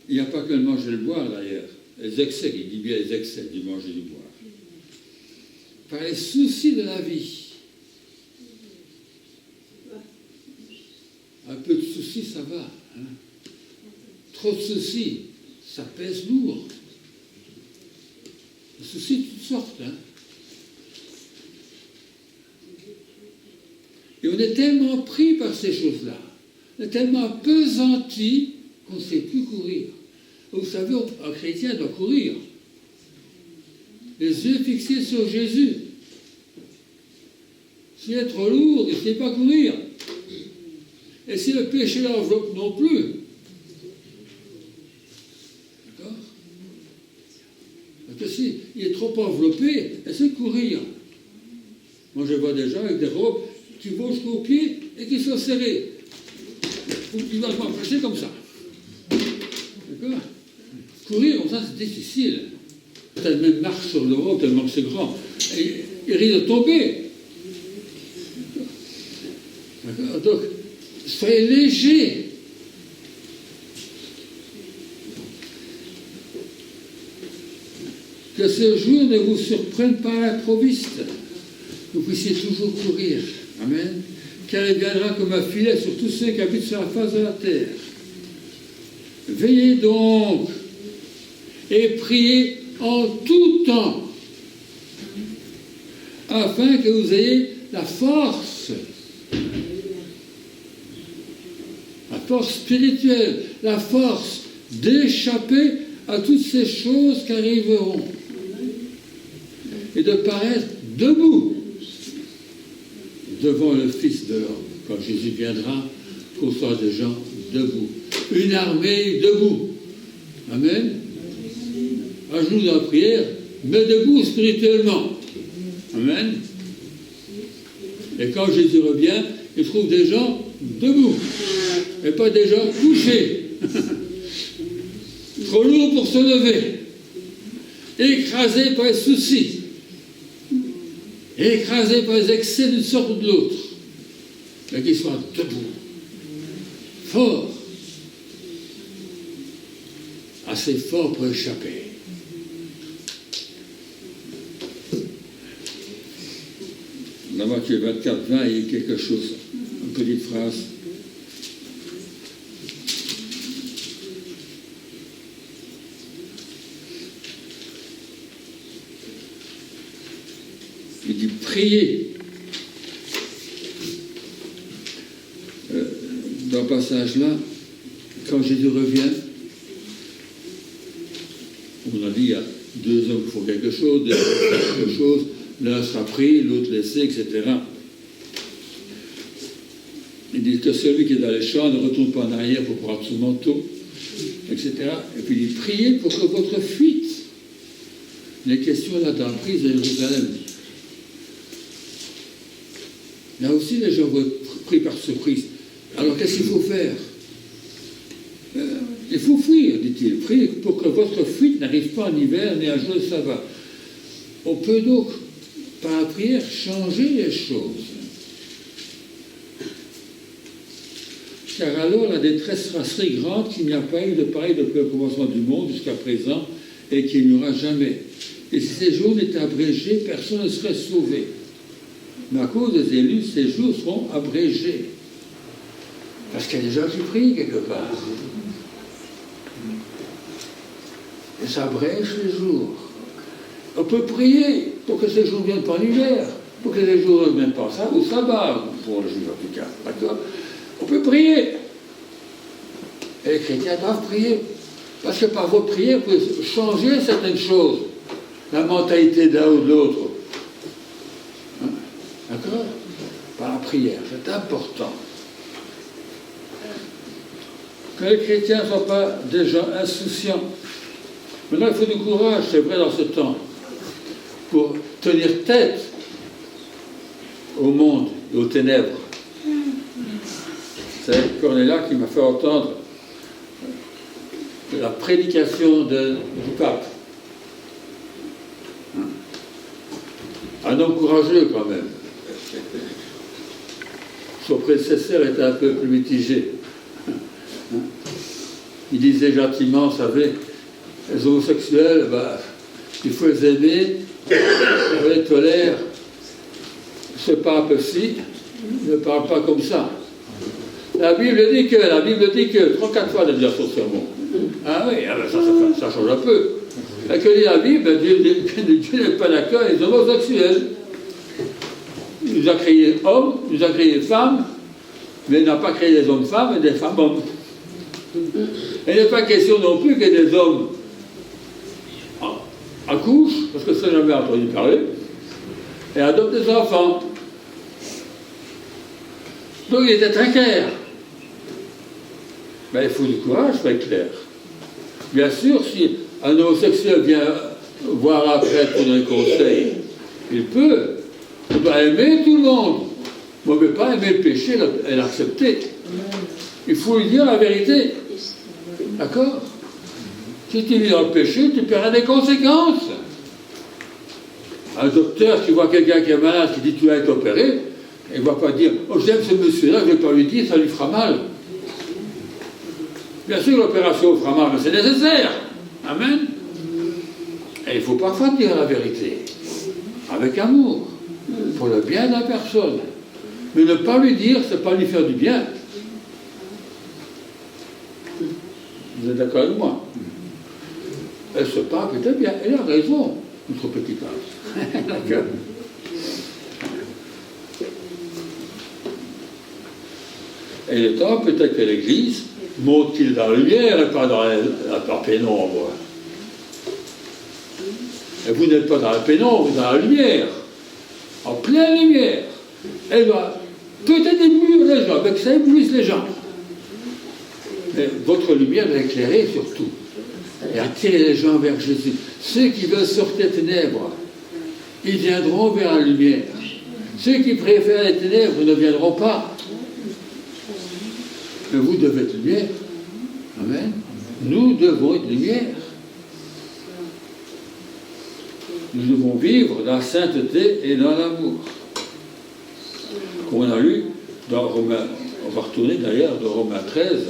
S5: Il n'y a pas que le manger et le boire d'ailleurs. les excès, il dit bien les excès du manger et du boire, par les soucis de la vie. Un peu de soucis, ça va. Hein. Trop de soucis, ça pèse lourd. Les soucis de toutes sortes. Hein. Et on est tellement pris par ces choses-là, on est tellement appesanti qu'on ne sait plus courir. Vous savez, un chrétien doit courir. Les yeux fixés sur Jésus. S'il est trop lourd, il ne sait pas courir. Et si le péché l'enveloppe non plus. D'accord? Parce que s'il est trop enveloppé, essaie de courir. Moi, je vois des gens avec des robes qui vont jusqu'aux pieds et qui sont serrés. Ils vont m'empêcher comme ça. D'accord? Courir comme ça, c'est difficile. Tellement il marche sur le robe, tellement que c'est grand. Et il risque de tomber. D'accord? Donc, soyez léger. Que ce jour ne vous surprenne pas à l'improviste. Que vous puissiez toujours courir. Amen. Car il viendra comme un filet sur tous ceux qui habitent sur la face de la terre. Veillez donc et priez en tout temps, afin que vous ayez la force spirituelle, la force d'échapper à toutes ces choses qui arriveront et de paraître debout devant le Fils de l'homme, quand Jésus viendra, qu'on soit des gens debout. Une armée debout. Amen. À genoux dans la prière, mais debout spirituellement. Amen. Et quand Jésus revient, il trouve des gens debout, et pas des gens couchés. Trop lourds pour se lever, écrasés par les soucis, écrasés par les excès d'une sorte ou de l'autre, mais qui soient debout, forts, assez forts pour échapper. Dans Matthieu 24, 20, il y a quelque chose, une petite phrase. Il dit priez. Dans le passage-là, quand Jésus revient, on a dit il y a deux hommes qui font quelque chose, l'un sera pris, l'autre laissé, etc. Il dit que celui qui est dans les champs ne retourne pas en arrière pour prendre son manteau, etc. Et puis il dit priez pour que votre fuite, les questions là dans la prise de Jérusalem, là aussi les gens vont être pris par surprise. Alors qu'est-ce qu'il faut faire? Il faut fuir, dit-il. Priez pour que votre fuite n'arrive pas en hiver ni un jour de sabbat. On peut donc, par la prière, changer les choses. Car alors la détresse sera si grande qu'il n'y a pas eu de pareil depuis le commencement du monde jusqu'à présent et qu'il n'y aura jamais. Et si ces jours n'étaient abrégés, personne ne serait sauvé. Mais à cause des élus, ces jours seront abrégés. Parce qu'il y a des gens qui prient quelque part. Et ça abrège les jours. On peut prier pour que ces jours ne viennent pas en hiver, pour que ces jours ne viennent pas au sabbat, pour le juif africain. D'accord? On peut prier. Et les chrétiens doivent prier. Parce que par vos prières, vous pouvez changer certaines choses. La mentalité d'un ou de l'autre. Hein? D'accord? Par la prière. C'est important. Que les chrétiens ne soient pas des gens insouciants. Maintenant, il faut du courage, c'est vrai, dans ce temps, pour tenir tête au monde et aux ténèbres. C'est Cornéla qui m'a fait entendre la prédication du pape. Un homme courageux, quand même. Son prédécesseur était un peu plus mitigé. Il disait gentiment, vous savez, Les homosexuels, il faut les aimer, on les tolère. Ce pape-ci ne parle pas comme ça. La Bible dit que 3-4 fois elle dit son sermon. Ah oui, ça change un peu. Et que dit la Bible, Dieu n'est pas d'accord avec les homosexuels. Il nous a créé hommes, il nous a créé femmes, mais il n'a pas créé des hommes-femmes et des femmes-hommes. Et il n'est pas question non plus que des hommes accouchent, parce que ça n'a jamais entendu parler, et adoptent des enfants. Donc il était très clair. Mais il faut du courage pour être clair. Bien sûr, si un homosexuel vient voir un prêtre pour donner conseil, il peut. On doit aimer tout le monde. On ne peut pas aimer le péché et l'accepter. Il faut lui dire la vérité. D'accord? Si tu vis dans le péché, tu paieras des conséquences. Un docteur qui voit quelqu'un qui est malade, qui dit tu vas être opéré, il ne va pas dire oh j'aime ce monsieur-là, je ne vais pas lui dire, ça lui fera mal. Bien sûr, l'opération fera mal, mais c'est nécessaire. Amen. Et il faut parfois dire la vérité, avec amour, pour le bien de la personne. Mais ne pas lui dire, c'est pas lui faire du bien. Vous êtes d'accord avec moi? Et ce pape était bien, il a raison, notre petit pape. D'accord. Et il est temps peut-être que l'Église monte-t-il dans la lumière et pas dans la pénombre. Et vous n'êtes pas dans la pénombre, vous êtes dans la lumière, en pleine lumière. Elle va peut-être éblouir les gens, mais que ça éblouisse les gens. Mais votre lumière doit éclairer surtout et attirer les gens vers Jésus. Ceux qui veulent sortir des ténèbres, ils viendront vers la lumière. Ceux qui préfèrent les ténèbres ne viendront pas. Mais vous devez être lumière. Amen. Nous devons être lumière. Nous devons vivre dans la sainteté et dans l'amour. Comme on a lu dans Romains, on va retourner d'ailleurs dans Romains 13.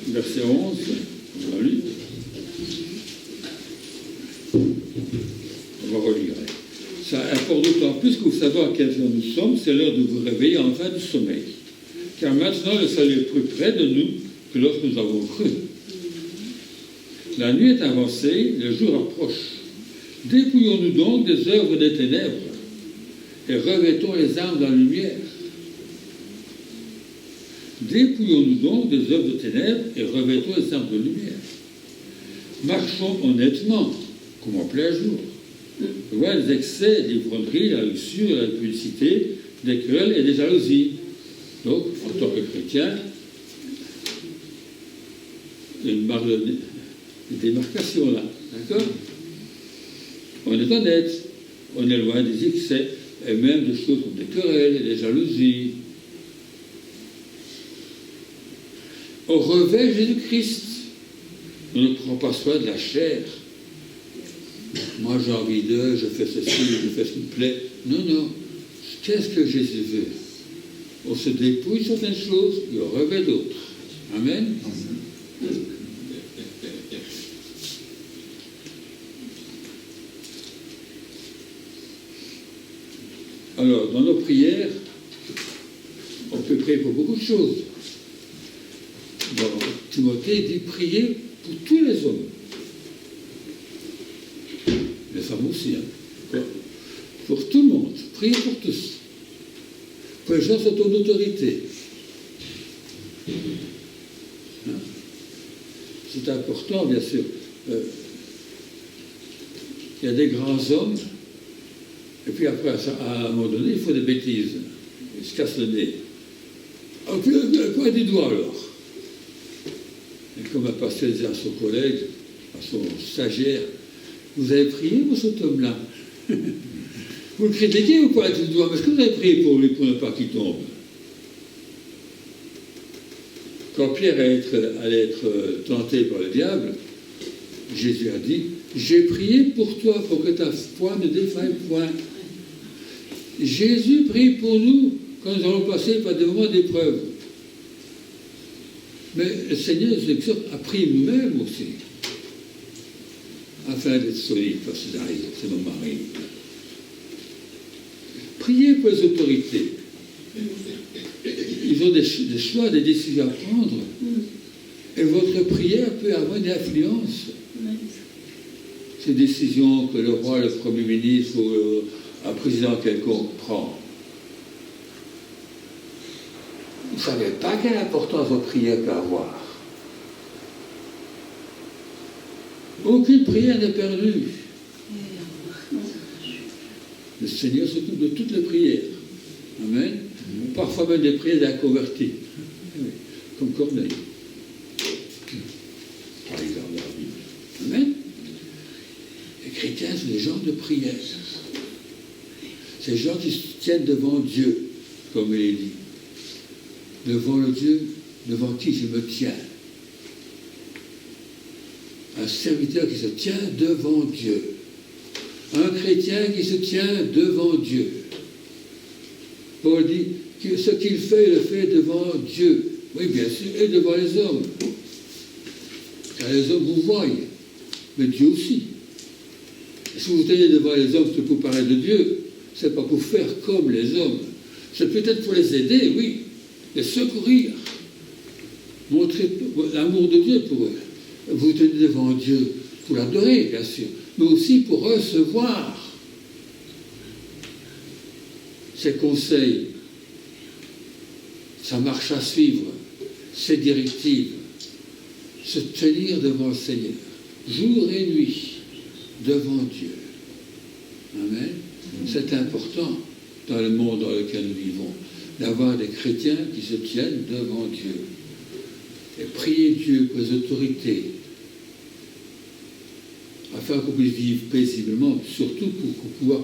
S5: Verset 11, on va lire. On va relire. Ça importe d'autant plus que vous savez à quel jour nous sommes, c'est l'heure de vous réveiller enfin du sommeil. Car maintenant le salut est plus près de nous que lorsque nous avons cru. La nuit est avancée, le jour approche. Dépouillons-nous donc des œuvres des ténèbres et revêtons les armes de la lumière. Dépouillons-nous donc des œuvres de ténèbres et revêtons les armes de lumière. Marchons honnêtement, comme en plein jour. Loin des excès, des ivrogneries, la luxure, la publicité, des querelles et des jalousies. Donc, en tant que chrétien, il y a une marque de démarcation là. D'accord? On est honnête, on est loin des excès, et même des choses comme des querelles et des jalousies. On revêt Jésus-Christ. On ne prend pas soin de la chair. Moi j'ai envie de, je fais ceci, je fais ce qui me plaît. Non, non. Qu'est-ce que Jésus veut? On se dépouille de certaines choses et on revêt d'autres. Amen. Alors, dans nos prières, on peut prier pour beaucoup de choses. Bon, Timothée dit prier pour tous les hommes. Les femmes aussi, hein. Pour tout le monde, priez pour tous. Pour les gens sont en autorité. Hein? C'est important, bien sûr. Il y a des grands hommes, et puis après, à un moment donné, il faut des bêtises. Ils se cassent le nez. Ah, puis, point du doigt alors. Et comme un pasteur disait à son collègue, à son stagiaire, vous avez prié pour cet homme-là? Vous le critiquez ou pas avec le doigt? Mais est-ce que vous avez prié pour lui pour ne pas qu'il tombe? Quand Pierre allait être tenté par le diable, Jésus a dit, j'ai prié pour toi, pour que ta foi ne défaille point. Jésus prie pour nous quand nous allons passer par des moments d'épreuve. Mais le Seigneur nous exhorte à prier nous-mêmes aussi, afin d'être solides face à ces moments arrivent. Priez pour les autorités. Ils ont des choix, des décisions à prendre. Et votre prière peut avoir une influence. Ces décisions que le roi, le Premier ministre ou un président quelconque prend. Vous ne savez pas quelle importance votre prière peut avoir. Aucune prière n'est perdue. Le Seigneur s'occupe de toutes les prières. Amen. Parfois même des prières d'inconvertis. Comme Corneille. Par exemple, dans la Bible. Amen. Les chrétiens sont des gens de prière. C'est des gens qui se tiennent devant Dieu, comme il est dit. Devant le Dieu, devant qui je me tiens. Un serviteur qui se tient devant Dieu. Un chrétien qui se tient devant Dieu. Paul dit que ce qu'il fait, il le fait devant Dieu. Oui, bien sûr, et devant les hommes. Car les hommes vous voient, mais Dieu aussi. Et si vous tenez devant les hommes, c'est pour parler de Dieu. C'est pas pour faire comme les hommes. C'est peut-être pour les aider, oui, les secourir. Montrer l'amour de Dieu pour eux. Vous tenez devant Dieu pour l'adorer, bien sûr, mais aussi pour recevoir ses conseils, sa marche à suivre, ses directives, se tenir devant le Seigneur, jour et nuit, devant Dieu. Amen. C'est important dans le monde dans lequel nous vivons, d'avoir des chrétiens qui se tiennent devant Dieu. Et prier Dieu pour les autorités, afin qu'on puisse vivre paisiblement, surtout pour pouvoir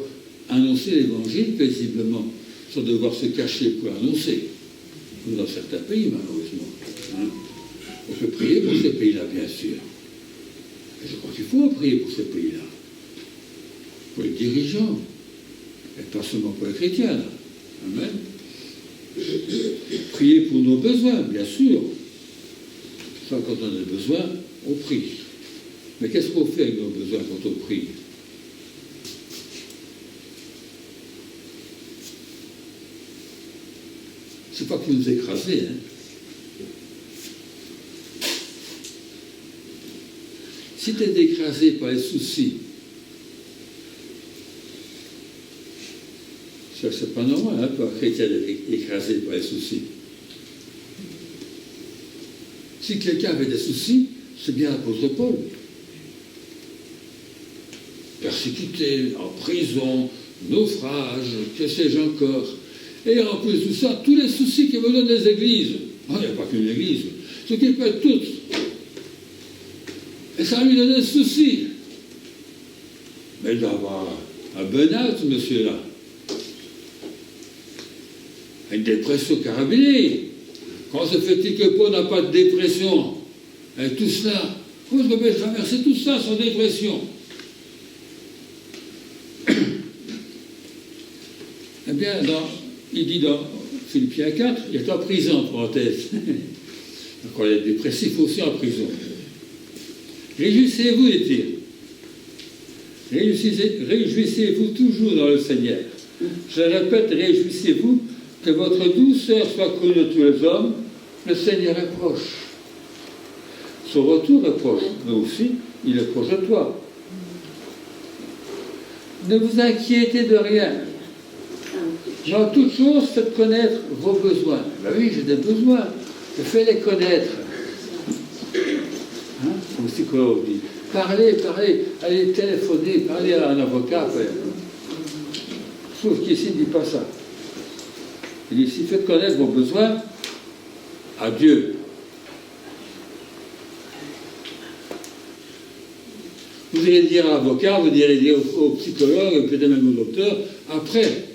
S5: annoncer l'évangile paisiblement, sans devoir se cacher pour l'annoncer, comme dans certains pays malheureusement. Hein. On peut prier pour ces pays-là, bien sûr. Et je crois qu'il faut prier pour ces pays-là, pour les dirigeants, et pas seulement pour les chrétiens. Là. Amen. Prier pour nos besoins, bien sûr. Quand on a des besoins, on prie. Mais qu'est-ce qu'on fait avec nos besoins quand on prie? C'est pas que vous nous écrasez, hein. Si tu es écrasé par les soucis, c'est pas normal, hein, pour un chrétien d'être écrasé par les soucis. Si quelqu'un avait des soucis, c'est bien l'apôtre Paul. Persécuté, en prison, naufrage, que sais-je encore. Et en plus de tout ça, tous les soucis que me donnent les églises. Oh, il n'y a pas qu'une église. Ce qui peut être toutes. Et ça lui donne des soucis. Mais il doit avoir un burn-out, monsieur-là. Une dépression carabinée. Quand se fait-il que Paul n'a pas de dépression? Et tout cela, comment est-ce qu'on peut traverser tout ça sans dépression? Eh bien, il dit dans Philippiens 4, il est en prison, en parenthèse. Donc il est dépressif aussi en prison. Réjouissez-vous, dit-il. Réjouissez-vous toujours dans le Seigneur. Je répète, réjouissez-vous, que votre douceur soit connue de tous les hommes. Le Seigneur est proche. Son retour est proche, mais aussi, il est proche de toi. Ne vous inquiétez de rien. Dans toute chose, faites connaître vos besoins. Ben oui, j'ai des besoins. Faites-les connaître. Hein? Comme le psychologue dit. Parlez, allez téléphoner, parlez à un avocat. Sauf qu'ici, il ne dit pas ça. Il dit, si faites connaître vos besoins à Dieu. Vous allez dire à l'avocat, vous allez dire au psychologue, peut-être même au docteur, après.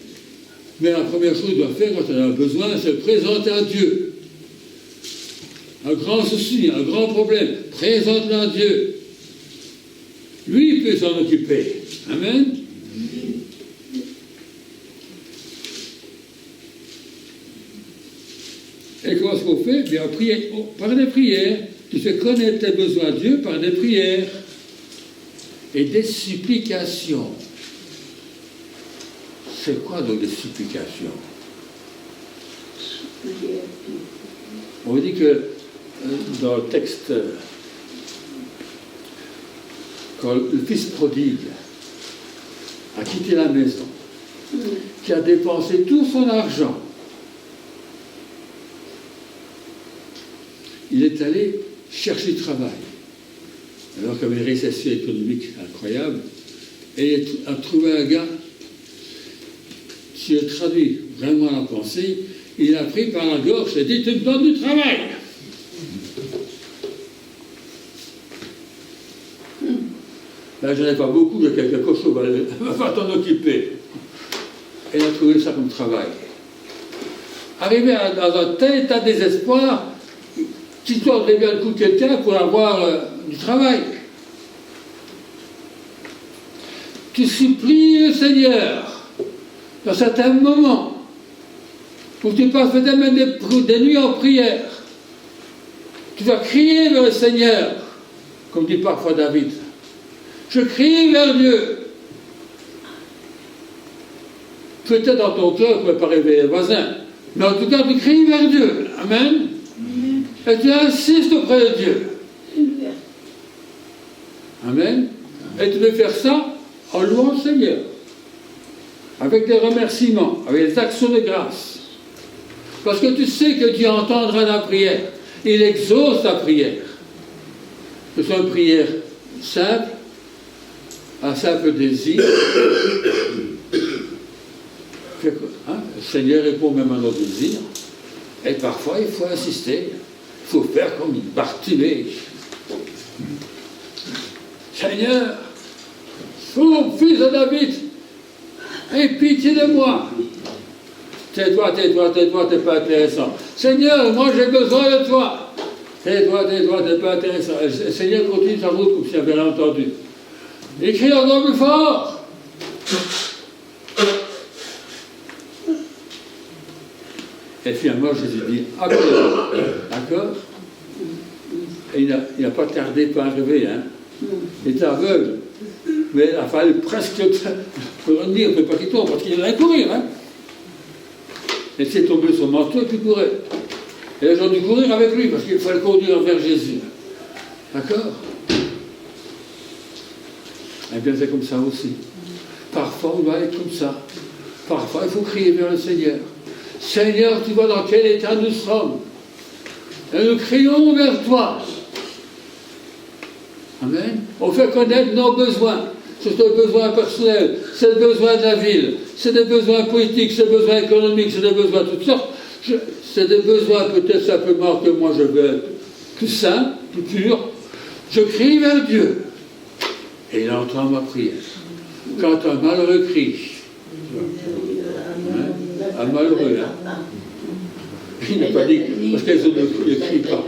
S5: Mais la première chose qu'il doit faire quand on a besoin, c'est présenter à Dieu. un grand souci, un grand problème, présente-le à Dieu. Lui peut s'en occuper. Amen. Et comment est-ce qu'on fait? Bien, par des prières. Tu fais connaître tes besoins à Dieu par des prières et des supplications. C'est quoi donc des supplications? On dit que dans le texte, quand le fils prodigue a quitté la maison, qui a dépensé tout son argent, il est allé chercher du travail. Alors qu'il y avait une récession économique incroyable, et il a trouvé un gars, qui a traduit vraiment la pensée, il a pris par la gorge et dit: tu me donnes du travail. Là, je n'en ai pas beaucoup, j'ai quelques cochons, va t'en occuper. Et il a trouvé ça comme travail. Arrivé dans un tel état de désespoir, tu dois bien le coup de quelqu'un pour avoir du travail. Tu supplies le Seigneur dans certains moments où tu passes peut-être même des nuits en prière. Tu vas crier vers le Seigneur, comme dit parfois David. Je crie vers Dieu. Peut-être dans ton cœur, tu ne peux pas réveiller les voisins, mais en tout cas, tu cries vers Dieu. Amen. Et tu insistes auprès de Dieu. Amen. Et tu veux faire ça en louant le Seigneur, avec des remerciements, avec des actions de grâce. Parce que tu sais que Dieu entendra la prière. Il exauce ta prière. Que ce soit une prière simple, un simple désir. Le Seigneur répond même à nos désirs. Et parfois, il faut insister. Il faut faire comme Bartimée. Seigneur, fils de David, aie pitié de moi. Tais-toi, t'es pas intéressant. Seigneur, moi j'ai besoin de toi. Tais-toi, t'es pas intéressant. Le Seigneur continue sa route comme s'il avait rien entendu. Il crie encore plus fort. Et finalement, Jésus dit: d'accord. Et il n'a pas tardé pour arriver. Hein. Il était aveugle. Mais il a fallu presque revenir, il ne peut pas qu'il tombe, parce qu'il allait courir. Hein. Et c'est tombé son manteau et puis courait. Et les gens dû courir avec lui, parce qu'il fallait conduire vers Jésus. D'accord? Eh bien, c'est comme ça aussi. Parfois, on doit être comme ça. Parfois, il faut crier vers le Seigneur. Seigneur, tu vois dans quel état nous sommes. Et nous crions vers toi. Amen. On fait connaître nos besoins. C'est des besoins personnels, c'est des besoins de la ville, c'est des besoins politiques, c'est des besoins économiques, c'est des besoins de toutes sortes. C'est des besoins peut-être simplement que moi je veux être plus sain, plus pur. Je crie vers Dieu. Et il entend ma prière. Quand un malheureux crie, un malheureux, hein, il n'a pas dit, parce que les autres ne crient pas.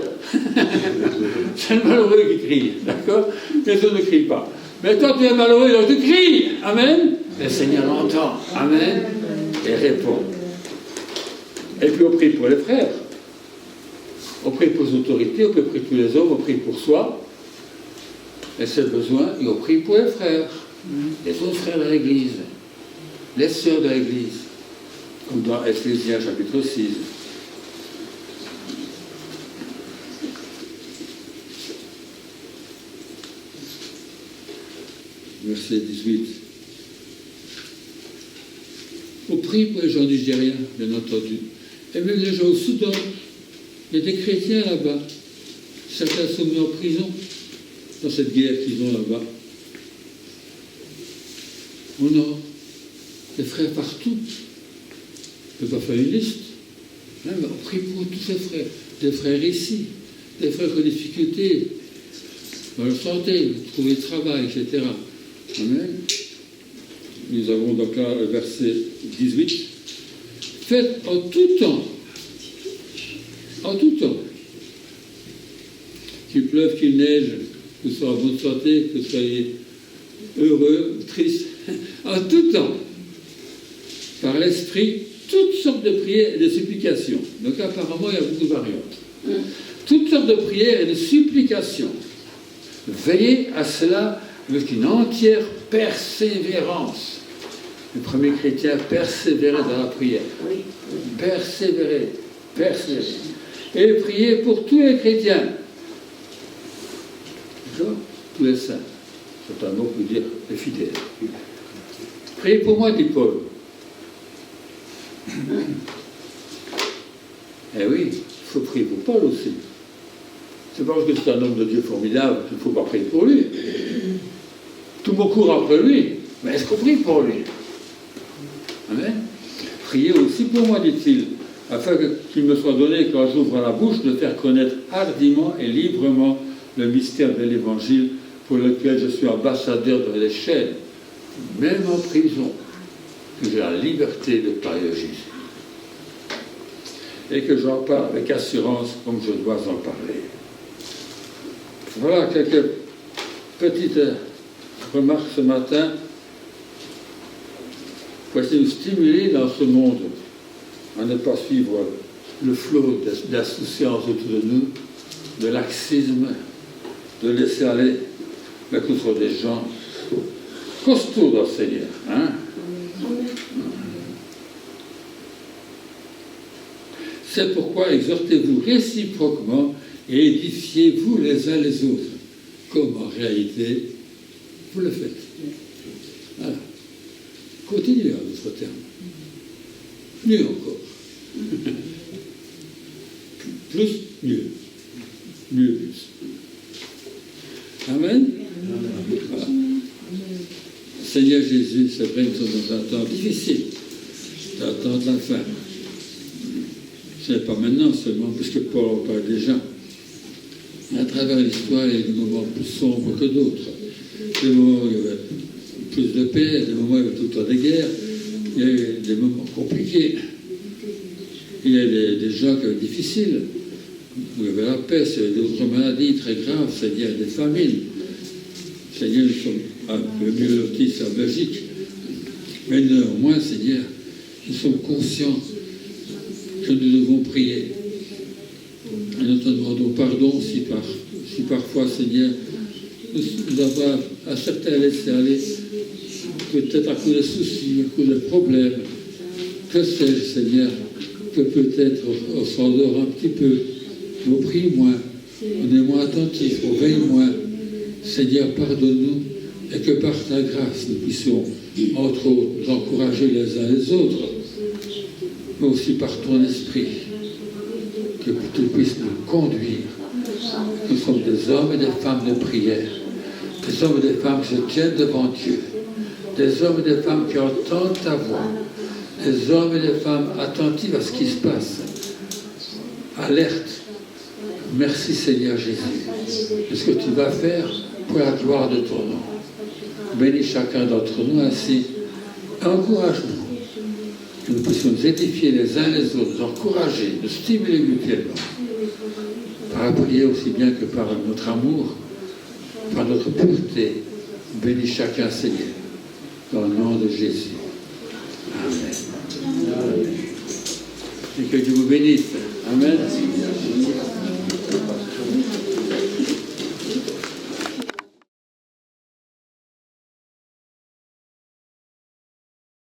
S5: C'est le malheureux qui crie, d'accord? Les autres ne crient pas. Mais toi, tu es malheureux, donc tu cries. Amen. Le Seigneur l'entend. Amen. Et répond. Et puis on prie pour les frères. On prie pour les autorités, on prie pour tous les hommes, on prie pour soi. Et c'est besoin, et on prie pour les frères. Les autres frères de l'Église. Les sœurs de l'Église. Comme dans Ephésiens chapitre 6. Verset 18. On prie pour les gens nigériens, bien entendu. Et même les gens au Soudan. Il y a des chrétiens là-bas. Certains sont mis en prison dans cette guerre qu'ils ont là-bas. On a des frères partout. On ne peut pas faire une liste. Hein, mais on prie pour tous ces frères. Des frères ici, des frères qui ont des difficultés dans leur santé, trouver du travail, etc. Amen. Nous avons donc là le verset 18. Faites en tout temps, qu'il pleuve, qu'il neige, que vous soyez en bonne santé, que vous soyez heureux, triste, en tout temps, par l'Esprit, toutes sortes de prières et de supplications. Donc apparemment, il y a beaucoup de variantes. Toutes sortes de prières et de supplications. Veillez à cela avec une entière persévérance. Le premier chrétien persévérait dans la prière. Persévérer. Et priez pour tous les chrétiens. D'accord ? Tous les saints. C'est un mot pour dire les fidèles. Priez pour moi, dit Paul. Eh oui, il faut prier pour Paul aussi. C'est pas parce que c'est un homme de Dieu formidable qu'il ne faut pas prier pour lui. Tout le monde court après lui. Mais est-ce qu'on prie pour lui? Amen. Priez aussi pour moi, dit-il, afin qu'il me soit donné, quand j'ouvre la bouche, de faire connaître hardiment et librement le mystère de l'Évangile, pour lequel je suis ambassadeur dans les chaînes, même en prison, que j'ai la liberté de parler de Jésus. Et que j'en parle avec assurance comme je dois en parler. Voilà quelques petites remarques ce matin pour essayer de nous stimuler dans ce monde, à ne pas suivre le flot d'insouciance autour de nous, de laxisme, de laisser aller, mais que ce soit des gens costauds dans le Seigneur. Hein? C'est pourquoi exhortez-vous réciproquement et édifiez-vous les uns les autres, comme en réalité vous le faites. Voilà. Continuez à votre terme. Mieux encore. Plus, mieux. Mieux, plus. Amen. Voilà. Seigneur Jésus, c'est vrai que nous sommes dans un temps difficile, un temps de la fin. Ce n'est pas maintenant seulement, puisque Paul en parle déjà. À travers l'histoire, il y a des moments plus sombres que d'autres. Des moments où il y avait plus de paix, des moments où il y avait tout le temps des guerres, il y a eu des moments compliqués. Il y a des gens qui étaient difficiles, où il y avait la peste, il y avait d'autres maladies très graves, c'est-à-dire des famines. C'est-à-dire, nous sommes un peu mieux lotis en Belgique. Mais néanmoins, c'est-à-dire, nous sommes conscients que nous devons prier. Et nous te demandons pardon si parfois, Seigneur, nous avons à certains laissé aller, peut-être à cause des soucis, à cause des problèmes. Que sais-je, Seigneur, que peut-être on s'endort un petit peu, on prie moins, on est moins attentif, on veille moins. Seigneur, pardonne-nous et que par ta grâce, nous puissions, entre autres, nous encourager les uns les autres, mais aussi par ton esprit, que tu puisses nous conduire. Nous sommes des hommes et des femmes de prière, des hommes et des femmes qui se tiennent devant Dieu, des hommes et des femmes qui entendent ta voix, des hommes et des femmes attentifs à ce qui se passe, alerte. Merci Seigneur Jésus de ce que tu vas faire pour la gloire de ton nom. Bénis chacun d'entre nous ainsi, encourage-nous, que nous puissions nous édifier les uns les autres, nous encourager, nous stimuler mutuellement, par la prière aussi bien que par notre amour, par notre pureté. Bénis chacun Seigneur, dans le nom de Jésus. Amen. Et que Dieu vous bénisse. Amen.